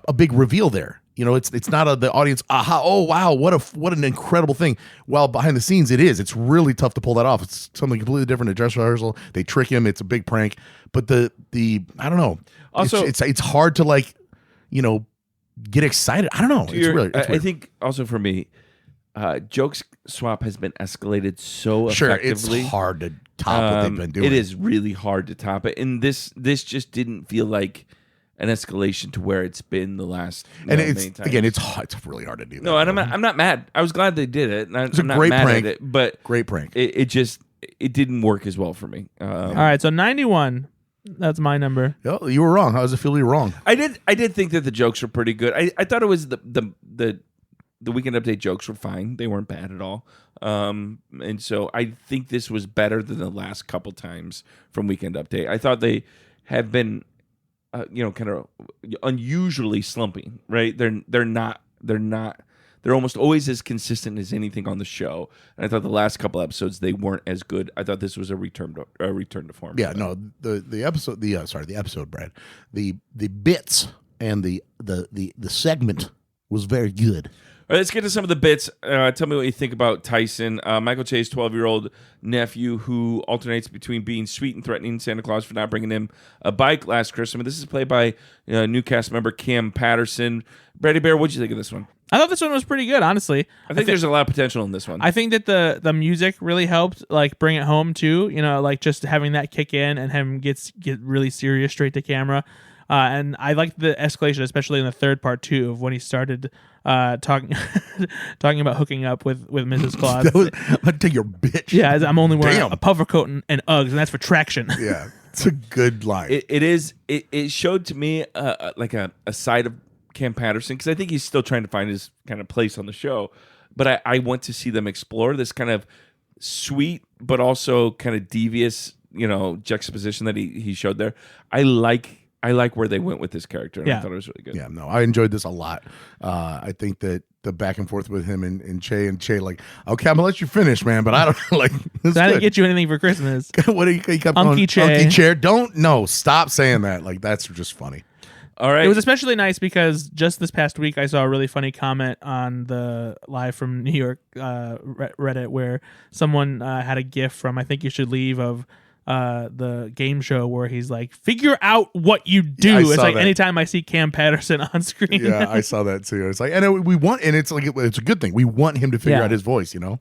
a big reveal there. You know, it's not the audience. Aha! Oh wow! What an incredible thing. While behind the scenes, it's really tough to pull that off. It's something completely different. A dress rehearsal. They trick him. It's a big prank. But the I don't know. Also- it's hard to like, get excited. I don't know. It's really. It's I weird. think also for me, jokes swap has been escalated so Sure, it's effectively. hard to top what they've been doing. It is really hard to top it, and this just didn't feel like an escalation to where it's been the last. and many it's times. again, it's really hard to do. No, that. and I'm not mad. I was glad they did it. It's a I'm not great mad prank. at it, but Great prank. it just didn't work as well for me. All right, so 91. That's my number. Oh, you were wrong. How does it feel? You're wrong. I did think that the jokes were pretty good. I thought it was the Weekend Update jokes were fine. They weren't bad at all. And so I think this was better than the last couple times from Weekend Update. I thought they have been, kind of unusually slumping. Right? They're almost always as consistent as anything on the show. And I thought the last couple episodes they weren't as good. I thought this was a return to form. Yeah, no, the episode, the episode, Brad, the bits and the segment was very good. All right, let's get to some of the bits. Tell me what you think about Tyson, Michael Che's 12-year-old nephew who alternates between being sweet and threatening Santa Claus for not bringing him a bike last Christmas. This is played by new cast member Kam Patterson. Brady Bear, what'd you think of this one? I thought this one was pretty good, honestly. I think there's a lot of potential in this one. I think that the music really helped, like bring it home too. Like just having that kick in and him get really serious straight to camera. And I liked the escalation, especially in the third part too, of when he started talking about hooking up with Mrs. Claus. I'm gonna take your bitch. Yeah, I'm only wearing Damn. a puffer coat and Uggs, and that's for traction. Yeah, it's a good line. It showed to me like a side of Kam Patterson, because I think he's still trying to find his kind of place on the show. But I want to see them explore this kind of sweet but also kind of devious, juxtaposition that he showed there. I like where they went with this character, and I thought it was really good. Yeah, no, I enjoyed this a lot. I think that the back and forth with him and Che like, okay, I'm gonna let you finish, man, but I don't like. So I didn't get you anything for Christmas. What do you kept Unky on? Che. Unky Chair. Stop saying that. Like that's just funny. All right. It was especially nice because just this past week I saw a really funny comment on the Live from New York Reddit where someone had a GIF from I Think You Should Leave of the game show where he's like, figure out what you do. Yeah, It's like that. Anytime I see Kam Patterson on screen. Yeah, I saw that too. It's like, and we want, and it's like it's a good thing. We want him to figure out his voice, you know.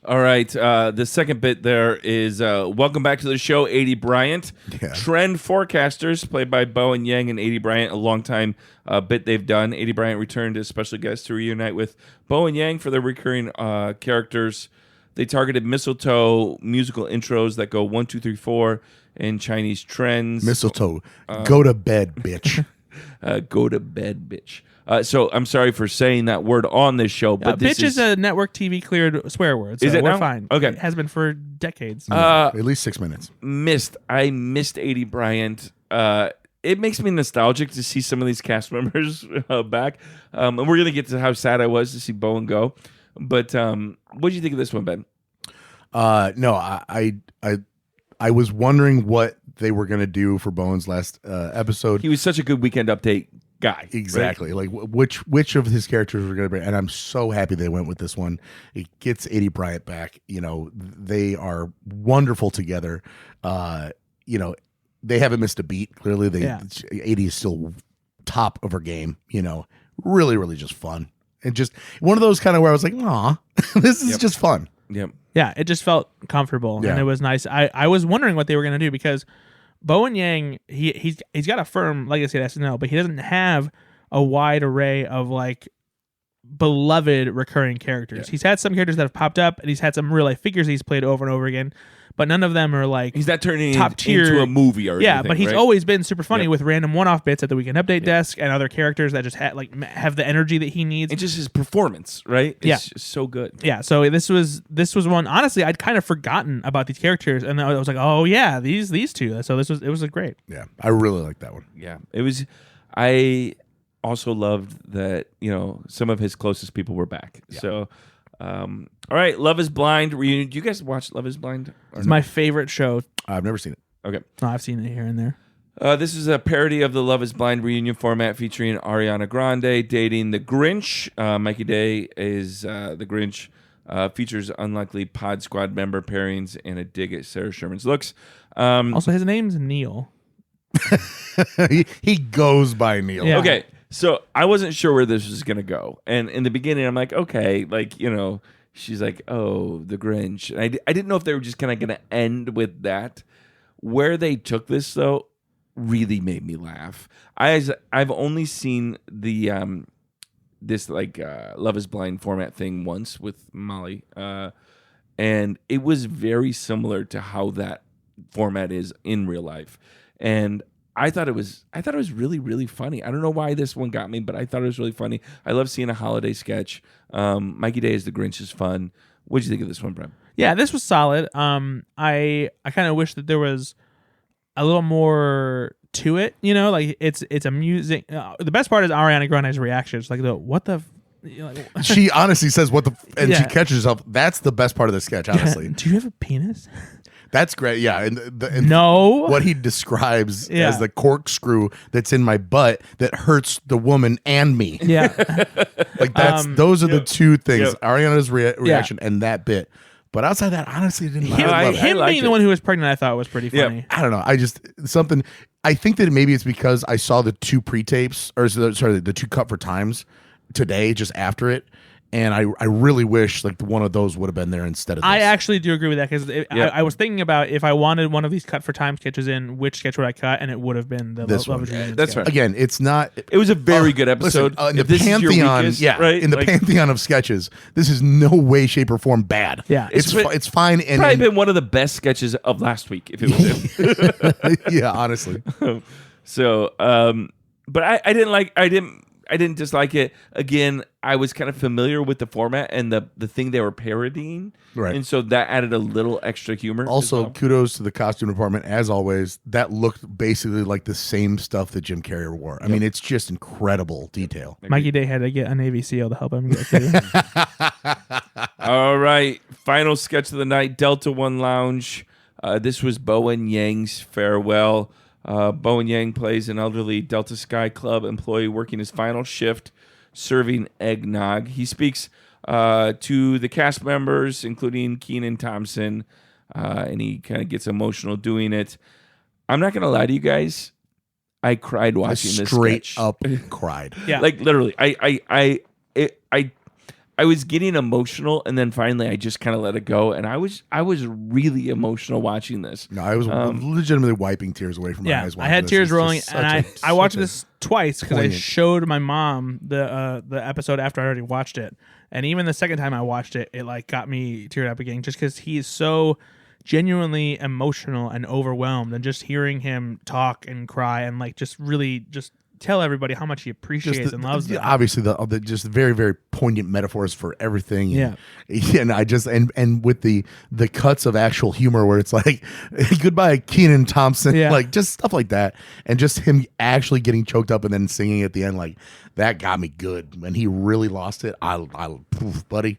All right. The second bit there is welcome back to the show, A.D. Bryant. Yeah. Trend forecasters, played by Bowen Yang and A.D. Bryant, a long time bit they've done. A.D. Bryant returned as special guest to reunite with Bowen Yang for their recurring characters. They targeted mistletoe musical intros that go 1, 2, 3, 4 and Chinese trends. Mistletoe, go to bed, bitch. Go to bed, bitch. So I'm sorry for saying that word on this show, but this bitch is a network TV cleared swear word. So Is it we're now? fine. Okay. It has been for decades. At least 6 minutes. I missed A.D. Bryant. It makes me nostalgic to see some of these cast members back. And we're going to get to how sad I was to see Bowen go. But what did you think of this one, Ben? No, I was wondering what they were going to do for Bowen's last episode. He was such a good Weekend Update guy. Exactly. Right? Like which of his characters were going to be, and I'm so happy they went with this one. It gets A.D. Bryant back. You know, they are wonderful together. You know, they haven't missed a beat. Clearly, A.D. is still top of her game. You know, really, really just fun. And just one of those kind of where I was like, aw, this is just fun. Yep. Yeah, it just felt comfortable and it was nice. I was wondering what they were going to do because Bowen Yang, he's got a firm legacy at SNL, but he doesn't have a wide array of like beloved recurring characters. He's had some characters that have popped up, and he's had some real life figures he's played over and over again, but none of them are like he's not turning top tier into a movie or anything, but he's right? always been super funny with random one-off bits at the Weekend Update desk and other characters that just have the energy that he needs. And just his performance, right? It's just so good. Yeah, so this was one. Honestly, I'd kind of forgotten about these characters, and I was like, oh yeah, these two. So it was great. Yeah, I really like that one. Yeah, it was. I also loved that some of his closest people were back. Yeah. So, all right, Love Is Blind reunion. Do you guys watch Love Is Blind? It's my favorite show. I've never seen it. Okay, no, I've seen it here and there. This is a parody of the Love Is Blind reunion format featuring Ariana Grande dating the Grinch. Mikey Day is the Grinch. Features unlikely Pod Squad member pairings and a dig at Sarah Sherman's looks. Also, his name's Neil. he goes by Neil. Yeah. Okay, so I wasn't sure where this was gonna go, and in the beginning, I'm like, okay, like she's like, oh, the Grinch. And I didn't know if they were just kind of gonna end with that. Where they took this though really made me laugh. I've only seen the this Love Is Blind format thing once with Molly, and it was very similar to how that format is in real life. And I thought it was really, really funny. I don't know why this one got me, but I thought it was really funny. I love seeing a holiday sketch. Mikey Day as the Grinch is fun. What did you think of this one, Brad? Yeah, this was solid. I kind of wish that there was a little more to it. Like it's amusing. The best part is Ariana Grande's reaction. It's like, what the. She honestly says what the and she catches herself. That's the best part of the sketch, honestly. Do you have a penis? That's great. Yeah. And no. What he describes as the corkscrew that's in my butt that hurts the woman and me. Yeah. Like those are the two things. Yep. Ariana's reaction and that bit. But outside that, honestly, I didn't him being the one who was pregnant, I thought was pretty funny. Yep. I don't know. I think that maybe it's because I saw the two pre-tapes, or sorry, the two cut for times today, just after it. And I really wish one of those would have been there instead of this. I actually do agree with that because I was thinking about if I wanted one of these cut for time sketches in, which sketch would I cut? And it would have been the this Love one. Is Reunion That's sketch. right. Again, it's not. It was a very good episode. Listen, in If the this is your pantheon, weakest, right? In the pantheon of sketches, this is no way, shape, or form bad. Yeah. it's fine. And probably been one of the best sketches of last week, if it was him. yeah, honestly. So, but I didn't dislike it. Again, I was kind of familiar with the format and the thing they were parodying. Right. And so that added a little extra humor. Also, kudos to the costume department. As always, that looked basically like the same stuff that Jim Carrey wore. I mean, it's just incredible detail. Mikey Day had to get a Navy SEAL to help him get through. All right. Final sketch of the night, Delta One Lounge. This was Bowen Yang's farewell. Bowen Yang plays an elderly Delta Sky Club employee working his final shift serving eggnog. He speaks to the cast members, including Kenan Thompson, and he kind of gets emotional doing it. I'm not going to lie to you guys. I cried watching this straight sketch. up cried. Yeah. Like literally, I was getting emotional, and then finally I just kind of let it go, and I was really emotional watching this. No, I was legitimately wiping tears away from my eyes. I had tears rolling, and I watched this twice because I poignant. showed my mom the episode after I already watched it, and even the second time I watched it, it like got me teared up again, just because he is so genuinely emotional and overwhelmed, and just hearing him talk and cry and like just really just tell everybody how much he appreciates and loves them. Obviously, the just very, very poignant metaphors for everything. Yeah. And I just and with the cuts of actual humor where it's like goodbye Kenan Thompson, like just stuff like that, and just him actually getting choked up and then singing at the end, like that got me good. When he really lost it, buddy.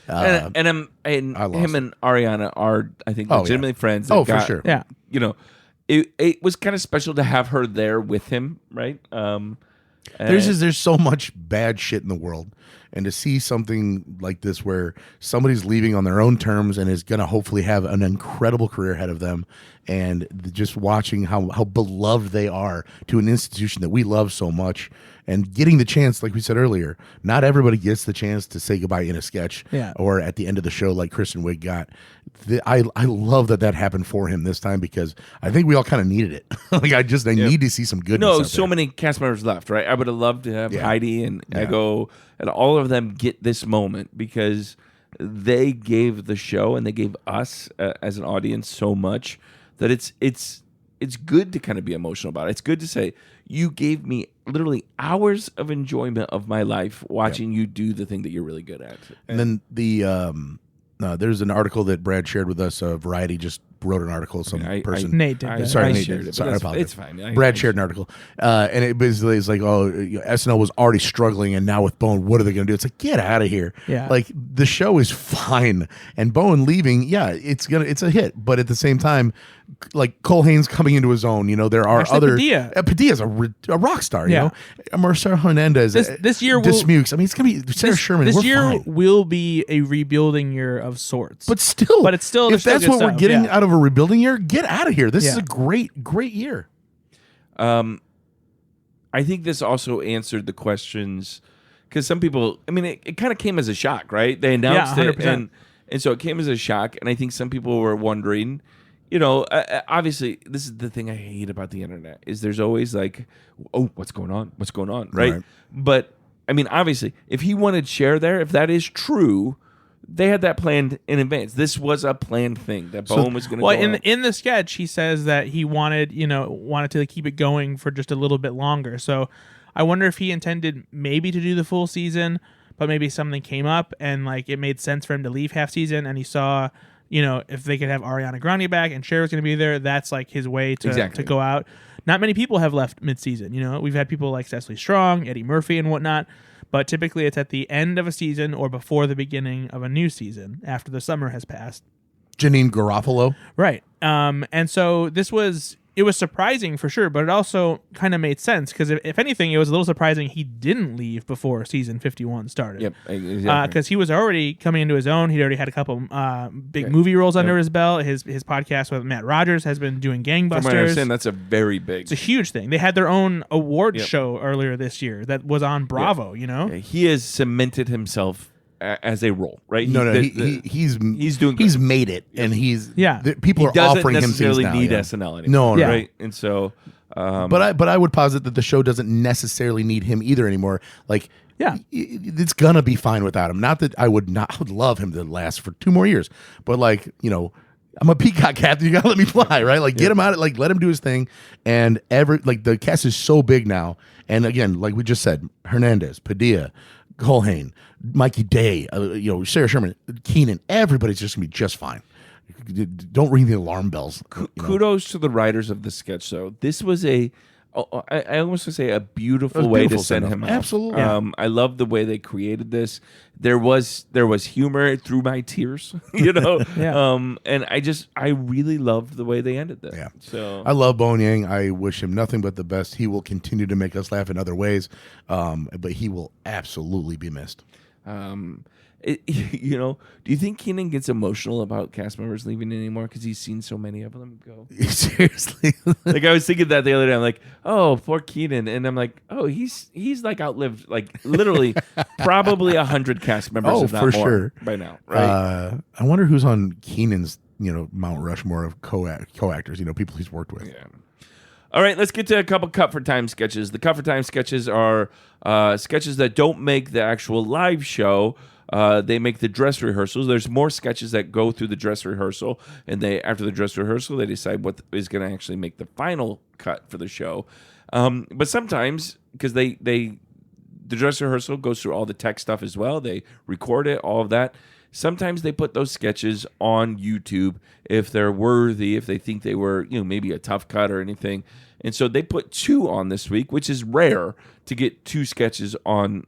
And him and Ariana are, I think, legitimately friends. For sure. Yeah. You know, it was kind of special to have her there with him, right? There's so much bad shit in the world, and to see something like this where somebody's leaving on their own terms and is going to hopefully have an incredible career ahead of them, and just watching how beloved they are to an institution that we love so much, and getting the chance, like we said earlier, not everybody gets the chance to say goodbye in a sketch or at the end of the show like Kristen Wiig got. I love that happened for him this time, because I think we all kind of needed it. Like I need to see some goodness. No, out so there. many cast members left, right? I would have loved to have Heidi and Ego and all of them get this moment, because they gave the show and they gave us as an audience so much that it's good to kind of be emotional about it. It's good to say, you gave me literally hours of enjoyment of my life watching you do the thing that you're really good at. And then there's an article that Brad shared with us. Variety just wrote an article. Person. Nate did that. Sorry, I Nate shared did. it, Sorry, I but apologize. it's fine. Brad shared an article, and it basically is like, SNL was already struggling, and now with Bowen, what are they going to do? It's like, get out of here. Yeah. Like the show is fine, and Bowen leaving, it's a hit, but at the same time, like Cole Haynes coming into his own. There are Actually, other. Padilla. Padilla's a rock star. You know, Marcel Hernandez. This year, Dismukes. I mean, it's gonna be Sarah Sherman. This We're year fine. will be a rebuilding year of sorts. But still, it's still if that's what we're getting out of a rebuilding year, get out of here. This is a great year. I think this also answered the questions, because some people, I mean, it kind of came as a shock, right? They announced it, and so it came as a shock, and I think some people were wondering, obviously, this is the thing I hate about the internet, is there's always like, oh, what's going on, right? But, I mean, obviously, if he wanted Cher there, if that is true, they had that planned in advance. This was a planned thing that Bowen was going to. Well, in the sketch, he says that he wanted to keep it going for just a little bit longer. So I wonder if he intended maybe to do the full season, but maybe something came up and like it made sense for him to leave half season, and he saw, if they could have Ariana Grande back and Cher was going to be there, that's like his way to go out. Not many people have left mid-season. We've had people like Cecily Strong, Eddie Murphy, and whatnot. But typically it's at the end of a season or before the beginning of a new season after the summer has passed. Janine Garofalo. Right. And so it was surprising for sure, but it also kind of made sense, because if anything, it was a little surprising he didn't leave before season 51 started. Yep, exactly. Because he was already coming into his own. He'd already had a couple big movie roles under his belt. His podcast with Matt Rogers has been doing gangbusters. From what I understand, that's a very big. It's a huge thing. They had their own award show earlier this year that was on Bravo. He has cemented himself as a role, right? He's made it, and people are offering him things now. He doesn't necessarily need SNL anymore, no, right? And so, but I would posit that the show doesn't necessarily need him either anymore. Like, it's gonna be fine without him. Not that I would love him to last for 2 more years, but like, I'm a peacock captain. You gotta let me fly, right? Like, get him out. Like, let him do his thing. And the cast is so big now. And again, like we just said, Hernandez, Padilla, Cole Haynes, Mikey Day, Sarah Sherman, Kenan, everybody's just gonna be just fine. Don't ring the alarm bells. Kudos to the writers of the sketch, though. This was a I almost want to say a beautiful way to send him off. Absolutely. I love the way they created this. There was humor through my tears, you know. And I really loved the way they ended this. Yeah. So I love Bowen Yang. I wish him nothing but the best. He will continue to make us laugh in other ways, but he will absolutely be missed. You know, do you think Keenan gets emotional about cast members leaving anymore because he's seen so many of them go? Seriously. Like I was thinking that the other day. I'm like, oh, poor Keenan, and I'm like, oh, he's like outlived like literally probably 100 cast members, if not for more, sure, by now. Right? I wonder who's on Keenan's Mount Rushmore of co-actors. People he's worked with. Yeah. All right, let's get to a couple Cut for Time sketches. The Cut for Time sketches are sketches that don't make the actual live show. They make the dress rehearsals. There's more sketches that go through the dress rehearsal, and after the dress rehearsal, they decide what is going to actually make the final cut for the show. But sometimes, because the dress rehearsal goes through all the tech stuff as well, they record it, all of that. Sometimes they put those sketches on YouTube if they're worthy, if they think they were, maybe a tough cut or anything. And so they put 2 on this week, which is rare to get 2 sketches on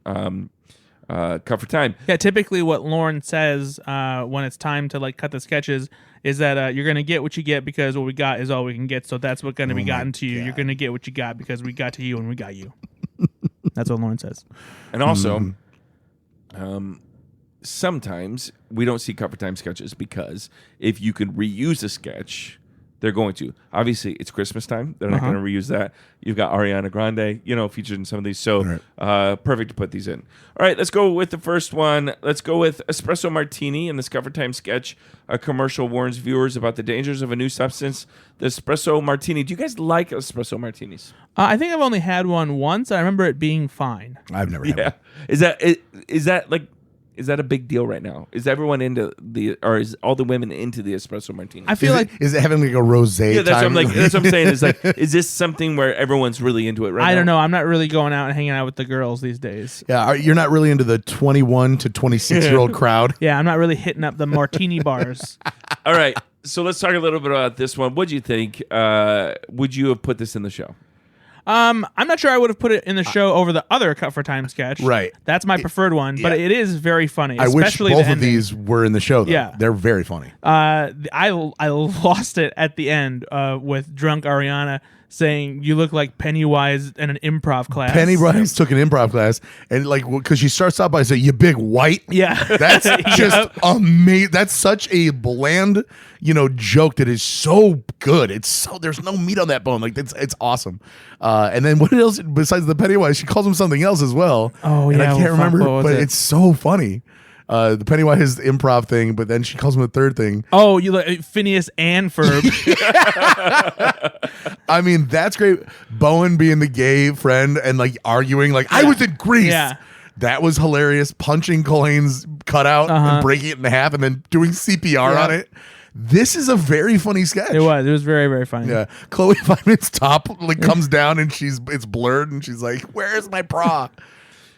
Cut for Time. Yeah, typically what Lauren says when it's time to like cut the sketches is that you're gonna get what you get because what we got is all we can get. So that's what's gonna be gotten to you. God. You're gonna get what you got because we got to you and we got you. That's what Lauren says. And also, sometimes we don't see Cut for Time sketches because if you could reuse a sketch, they're going to. Obviously, it's Christmas time. They're not going to reuse that. You've got Ariana Grande, featured in some of these. So perfect to put these in. All right, let's go with the first one. Let's go with Espresso Martini in this Cut for Time sketch. A commercial warns viewers about the dangers of a new substance, the Espresso Martini. Do you guys like Espresso Martinis? I think I've only had one once. I remember it being fine. I've never had one. Is that a big deal right now? Is everyone or is all the women into the espresso martini? I feel is it having like a rosé? Yeah, that's time? what I'm saying. Is is this something where everyone's really into it right now? I don't know. I'm not really going out and hanging out with the girls these days. Yeah, you're not really into the 21 to 26-year-old crowd. Yeah, I'm not really hitting up the martini bars. All right, so let's talk a little bit about this one. What do you think? Would you have put this in the show? I'm not sure I would have put it in the show over the other Cut for Time sketch. Right. That's my preferred one, but it is very funny. I wish especially both the of ending. these were in the show, though. Yeah. They're very funny. I lost it at the end with drunk Ariana saying, "You look like Pennywise in an improv class." Pennywise took an improv class, and because she starts out by saying, "You big white." Yeah. That's just amazing. That's such a bland, joke that is so good. There's no meat on that bone. Like it's awesome. And then what else besides the Pennywise? She calls him something else as well. Oh, and yeah. I can't remember, but it? it's so funny. The Pennywise improv thing, but then she calls him a third thing. Oh, you look Phineas and Ferb. I mean, that's great. Bowen being the gay friend and arguing, I was in Greece. Yeah. That was hilarious. Punching Colleen's cutout and breaking it in half and then doing CPR on it. This is a very funny sketch. It was very, very funny. Yeah. Chloe Fineman's top comes down and it's blurred and she's like, "Where's my bra?"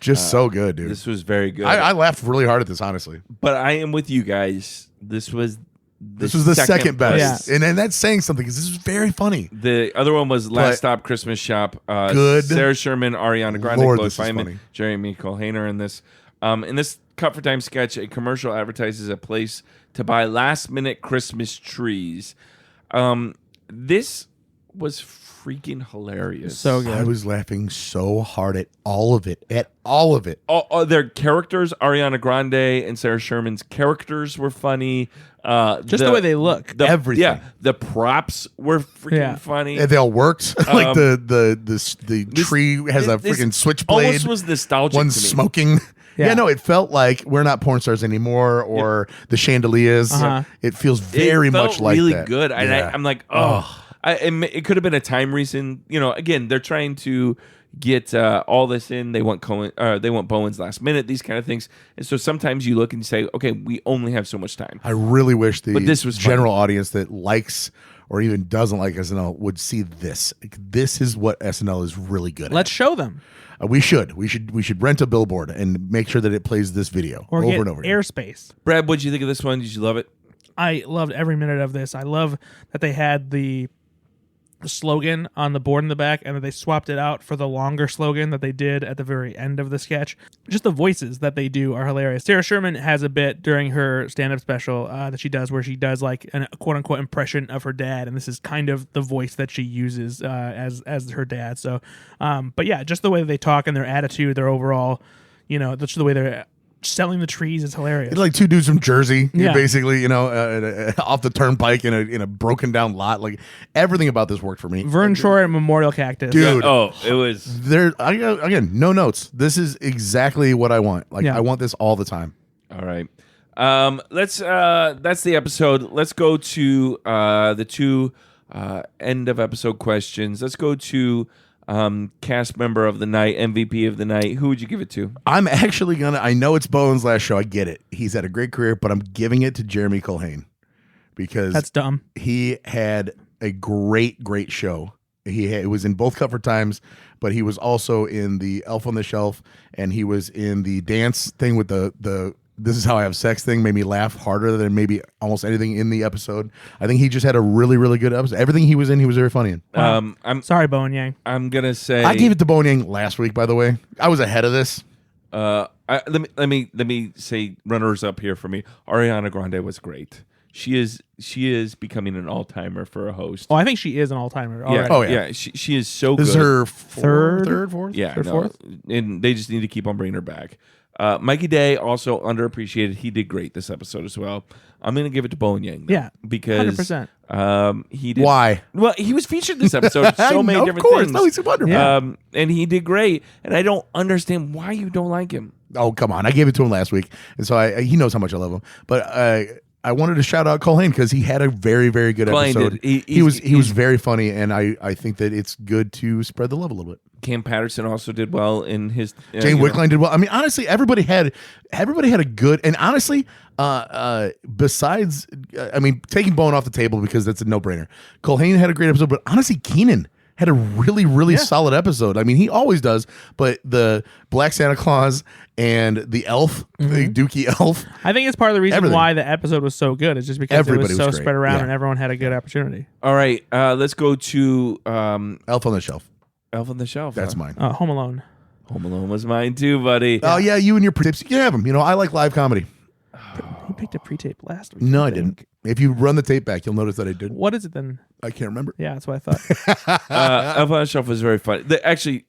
Just so good, dude. This was very good. I laughed really hard at this, honestly. But I am with you guys. This was the second best. Yeah. And that's saying something because this is very funny. The other one was Last Stop Christmas Shop. Good. Sarah Sherman, Ariana Grande, Lord, Chloe this is Fineman, funny. Jeremy Colhainer in this. In this Cut for Time sketch, a commercial advertises a place to buy last-minute Christmas trees. This was freaking hilarious. So good. I was laughing so hard at all of it. All their characters, Ariana Grande and Sarah Sherman's characters were funny. Just the way they look. Everything. Yeah, the props were freaking funny. And they all worked. The tree has a freaking switchblade. Almost was nostalgic One's to me. smoking. Yeah, no, it felt like we're not porn stars anymore, or the chandeliers. It feels very much like really that. good. And I'm like, it could have been a time reason. Again, they're trying to get all this in. They want they want Bowen's last minute. These kind of things. And so sometimes you look and you say, okay, we only have so much time. I really wish the this was general audience that likes or even doesn't like SNL would see this. This is what SNL is really good at. Let's show them. We should rent a billboard and make sure that it plays this video Or over get and over again. airspace. Brad, what did you think of this one? Did you love it? I loved every minute of this. I love that they had the slogan on the board in the back, and then they swapped it out for the longer slogan that they did at the very end of the sketch. Just the voices that they do are hilarious. Sarah Sherman has a bit during her stand-up special that she does where she does like a quote-unquote impression of her dad, and this is kind of the voice that she uses as her dad. So but yeah, just the way they talk and their attitude, their overall, just the way they're selling the trees is hilarious. It's like two dudes from Jersey, Yeah. basically, off the turnpike in a broken down lot. Like everything about this worked for me. Vern Troyer and Memorial Cactus. Dude. Oh, it was. Again, no notes. This is exactly what I want. Like Yeah. I want this all the time. All right. That's the episode. Let's go to the two end of episode questions. Let's go to cast member of the night, MVP of the night. Who would you give it to? I'm actually I know it's Bowen's last show. I get it. He's had a great career, but I'm giving it to Jeremy Culhane because That's dumb. he had a great show. He was in both Comfort Times, but he was also in the Elf on the Shelf, and he was in the dance thing with the This Is How I Have Sex thing. Made me laugh harder than maybe almost anything in the episode. I think he just had a really, really good episode. Everything he was in, he was very funny in. Wow. I'm Sorry, Bowen Yang. gonna say I gave it to Bowen Yang last week, by the way. I was ahead of this. let me say runners up here for me. Ariana Grande was great. She is becoming an all-timer for a host. Oh, I think she is an all-timer Yeah. already. Oh, yeah. She is so This good. is her Third? fourth? Yeah, Or fourth? and they just need to keep on bringing her back. Mikey Day, also underappreciated. He did great this episode as well. I'm going to give it to Bowen Yang. Though, Yeah, because 100%. He did. Why? Well, he was featured this episode. So many No, different of course. things. No, he's wonderful. Yeah. And he did great. And I don't understand why you don't like him. Oh, come on. I gave it to him last week. And so he knows how much I love him. But I wanted to shout out Culhane because he had a very, very good Culhane episode. did. He was very funny, and I think that it's good to spread the love a little bit. Kam Patterson also did well in his. Jane Wickline did well. I mean, honestly, everybody had a good, and honestly, besides, taking Bowen off the table because that's a no-brainer. Culhane had a great episode, but honestly, Keenan had a really, really solid episode. I mean, he always does, but the Black Santa Claus and the elf, the Dookie elf. I think it's part of the reason Everything. why the episode was so good. It's just because Everybody it was so was great. spread around Yeah. and everyone had a good opportunity. All right, let's go to Elf on the Shelf. Elf on the Shelf. That's huh? mine. Home Alone. Home Alone was mine too, buddy. Oh, yeah, you and your pre-tapes. You can have them. I like live comedy. He picked a pre-tape last week. No, I didn't. If you run the tape back, you'll notice that I did. What is it then? I can't remember. Yeah, that's what I thought. Elf on the Shelf was very funny. Actually,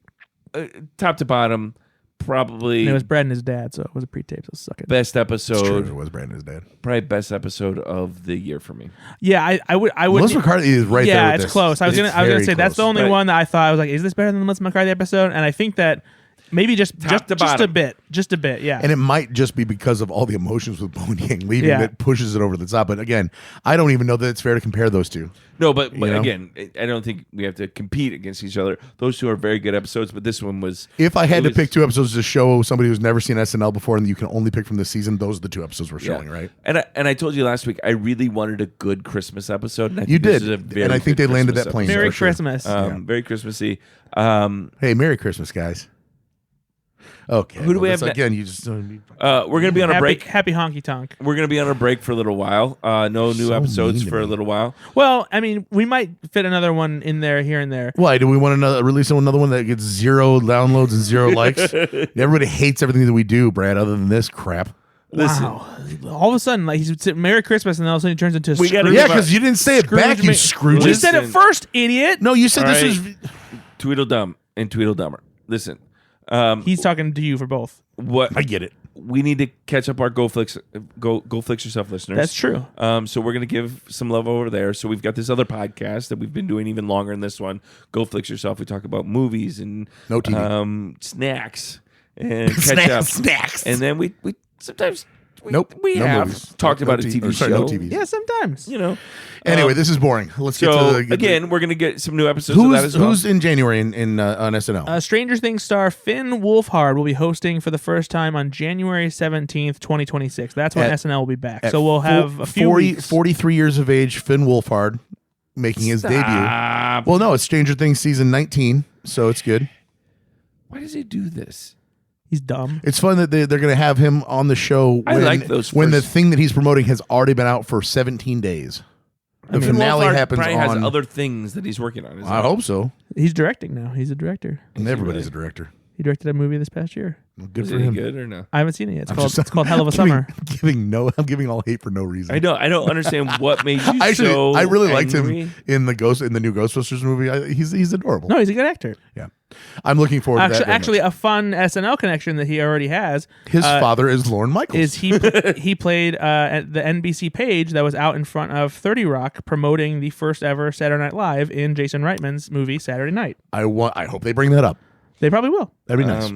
top to bottom, probably And it was Brad and his dad, so it was a pre-tape, so suck it. best It's true. episode. It was Brandon's dad. Probably best episode of the year for me. Yeah, I would. Melissa McCarthy is right there. Yeah, with it's this. close. I was It's gonna very say that's the close. only But- one that I thought I was like, is this better than the Melissa McCarthy episode? And I think that maybe just Top to just a bottom. bit, yeah. And it might just be because of all the emotions with Bowen Yang leaving Yeah. that pushes it over the top. But again, I don't even know that it's fair to compare those two. No, but know? again, I don't think we have to compete against each other. Those two are very good episodes, but this one was. If I had it to was- pick two episodes to show somebody who's never seen SNL before and you can only pick from this season, those are the two episodes we're showing, right? And I told you last week I really wanted a good Christmas episode. And I You think this did. is a very And I think good they landed Christmas that plane. episode. Merry for sure. Christmas. Very Christmassy. Hey, Merry Christmas, guys. Okay. Who do we that's have ne- again? You just We're gonna be on a break. Happy honky tonk. We're gonna be on a break for a little while. No new So episodes mean to for a me. little while. Well, I mean, we might fit another one in there, here and there. Why do we want to release another one that gets 0 downloads and 0 likes? Everybody hates everything that we do, Brad. Other than this crap. Listen, Wow! All of a sudden, like he's saying Merry Christmas, and all of a sudden he turns into We gotta Scrooge. Yeah, about- because you didn't say it back, you Scrooge. You said it Listen. first, idiot. No, you said All this right. is. Tweedledum and Tweedledummer. Listen, He's talking to you for both. what I get it. we need to catch up our Go Flix Yourself listeners. That's true. So we're gonna give some love over there. So we've got this other podcast that we've been doing even longer than this one. Go Flix Yourself. We talk about movies and No TV. snacks and catch up. Snacks. And then we sometimes Nope, we no have movies. talked No about a TV TV sorry, show. no TVs. Yeah, sometimes. You know. Anyway, this is boring. Let's get So to the again, we're gonna get some new episodes of that as well. Who's in January on SNL? Stranger Things star Finn Wolfhard will be hosting for the first time on January 17th, 2026. That's when At- SNL will be back. At So we'll have a few 40, weeks. 43 years of age, Finn Wolfhard making his debut. Stop. Well, no, it's Stranger Things season 19, so it's good. Why does he do this? Oh, He's dumb. It's fun that they're going to have him on the show I like those when the first- thing that he's promoting has already been out for 17 days. The finale happens probably on. has other things that he's working on. I hope so. He's directing now. He's a director. And everybody's a director. He directed a movie this past year. Well, good Is for it him. good or no? I haven't seen it yet. It's called Hell of a Summer. I'm giving all hate for no reason. I don't understand what made you Actually, so I really angry. liked him in the new Ghostbusters movie. He's adorable. No, he's a good actor. Yeah, I'm looking forward to that. Actually, a fun SNL connection that he already has. His father is Lorne Michaels. Is he played at the NBC page that was out in front of 30 Rock promoting the first ever Saturday Night Live in Jason Reitman's movie Saturday Night. I hope they bring that up. They probably will. That'd be nice.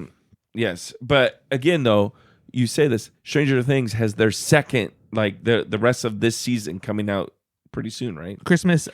Yes, but again, though, you say this. Stranger Things has their second, like the rest of this season coming out pretty soon, right? Christmas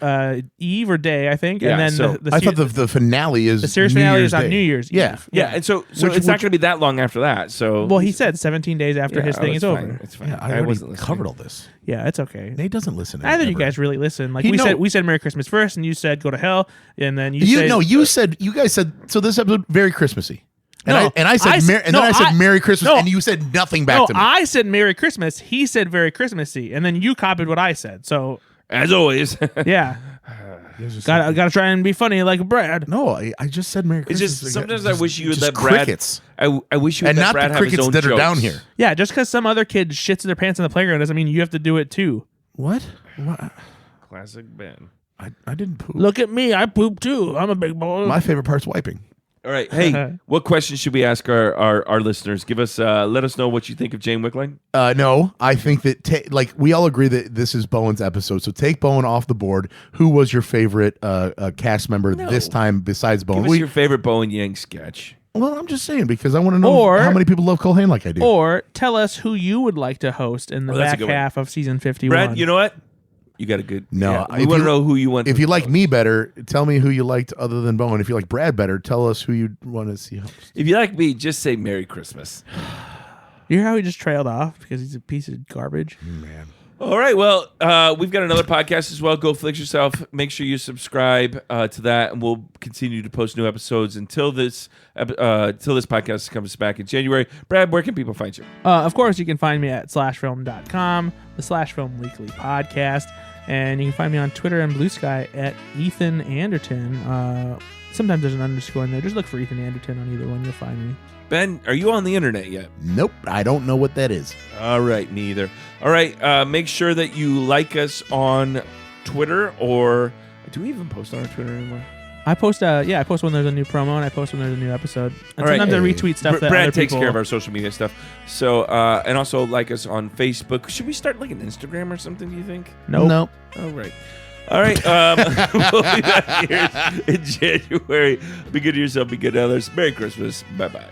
Eve or day, I think. Yeah, and then so I thought the finale is the series New finale Year's is on Day. New Year's Yeah. Eve. Yeah, and so it's not going to be that long after that. So Well, he said 17 days after his thing is over. It's fine. Yeah, I I already wasn't listening. covered all this. Yeah, it's okay. Nate doesn't listen. Neither you guys really listen. Like we said Merry Christmas first, and you said go to hell, and then you guys said so. This episode very Christmassy. And No, I said Merry Christmas, no. and you said nothing back to me. I said Merry Christmas. He said very Christmassy, and then you copied what I said. So As always. yeah, gotta try and be funny like Brad. No, I just said Merry It's Christmas. just sometimes I wish you would just let Brad. crickets. I wish you would And let not Brad the have his crickets own that are jokes. down here. Yeah, just because some other kid shits their pants on the playground doesn't mean you have to do it too. What? Classic Ben. I didn't poop. Look at me, I poop too. I'm a big boy. My favorite part's wiping. All right. Hey, what questions should we ask our listeners? Give us, let us know what you think of Jane Wickline. No, I think that we all agree that this is Bowen's episode. So take Bowen off the board. Who was your favorite cast member this time besides Bowen? Give us your favorite Bowen Yang sketch. Well, I'm just saying because I want to know how many people love Culhane like I do. Or tell us who you would like to host in the that's a back good one. half of season 51. Brad, you know what? You got a good. No, yeah, we want to know who you want. If you like me better, tell me who you liked other than Bowen. If you like Brad better, tell us who you want to see host. If you like me, just say Merry Christmas. You hear how he just trailed off because he's a piece of garbage? Man. All right. Well, we've got another podcast as well. Go Flix Yourself. Make sure you subscribe to that, and we'll continue to post new episodes until this podcast comes back in January. Brad, where can people find you? Of course, you can find me at slashfilm.com, the Slash Film Weekly podcast, and you can find me on Twitter and Blue Sky at Ethan Anderton. Sometimes there's an underscore in there. Just look for Ethan Anderton on either one. You'll find me. Ben, are you on the internet yet? Nope, I don't know what that is. All right, neither. All right, make sure that you like us on Twitter, or do we even post on our Twitter anymore? I post I post when there's a new promo, and I post when there's a new episode. And All right. sometimes I retweet stuff that Brad other takes people... care of our social media stuff. So, and also like us on Facebook. Should we start like an Instagram or something, do you think? Nope. Oh, right. All right. We'll be back here in January. Be good to yourself. Be good to others. Merry Christmas. Bye-bye.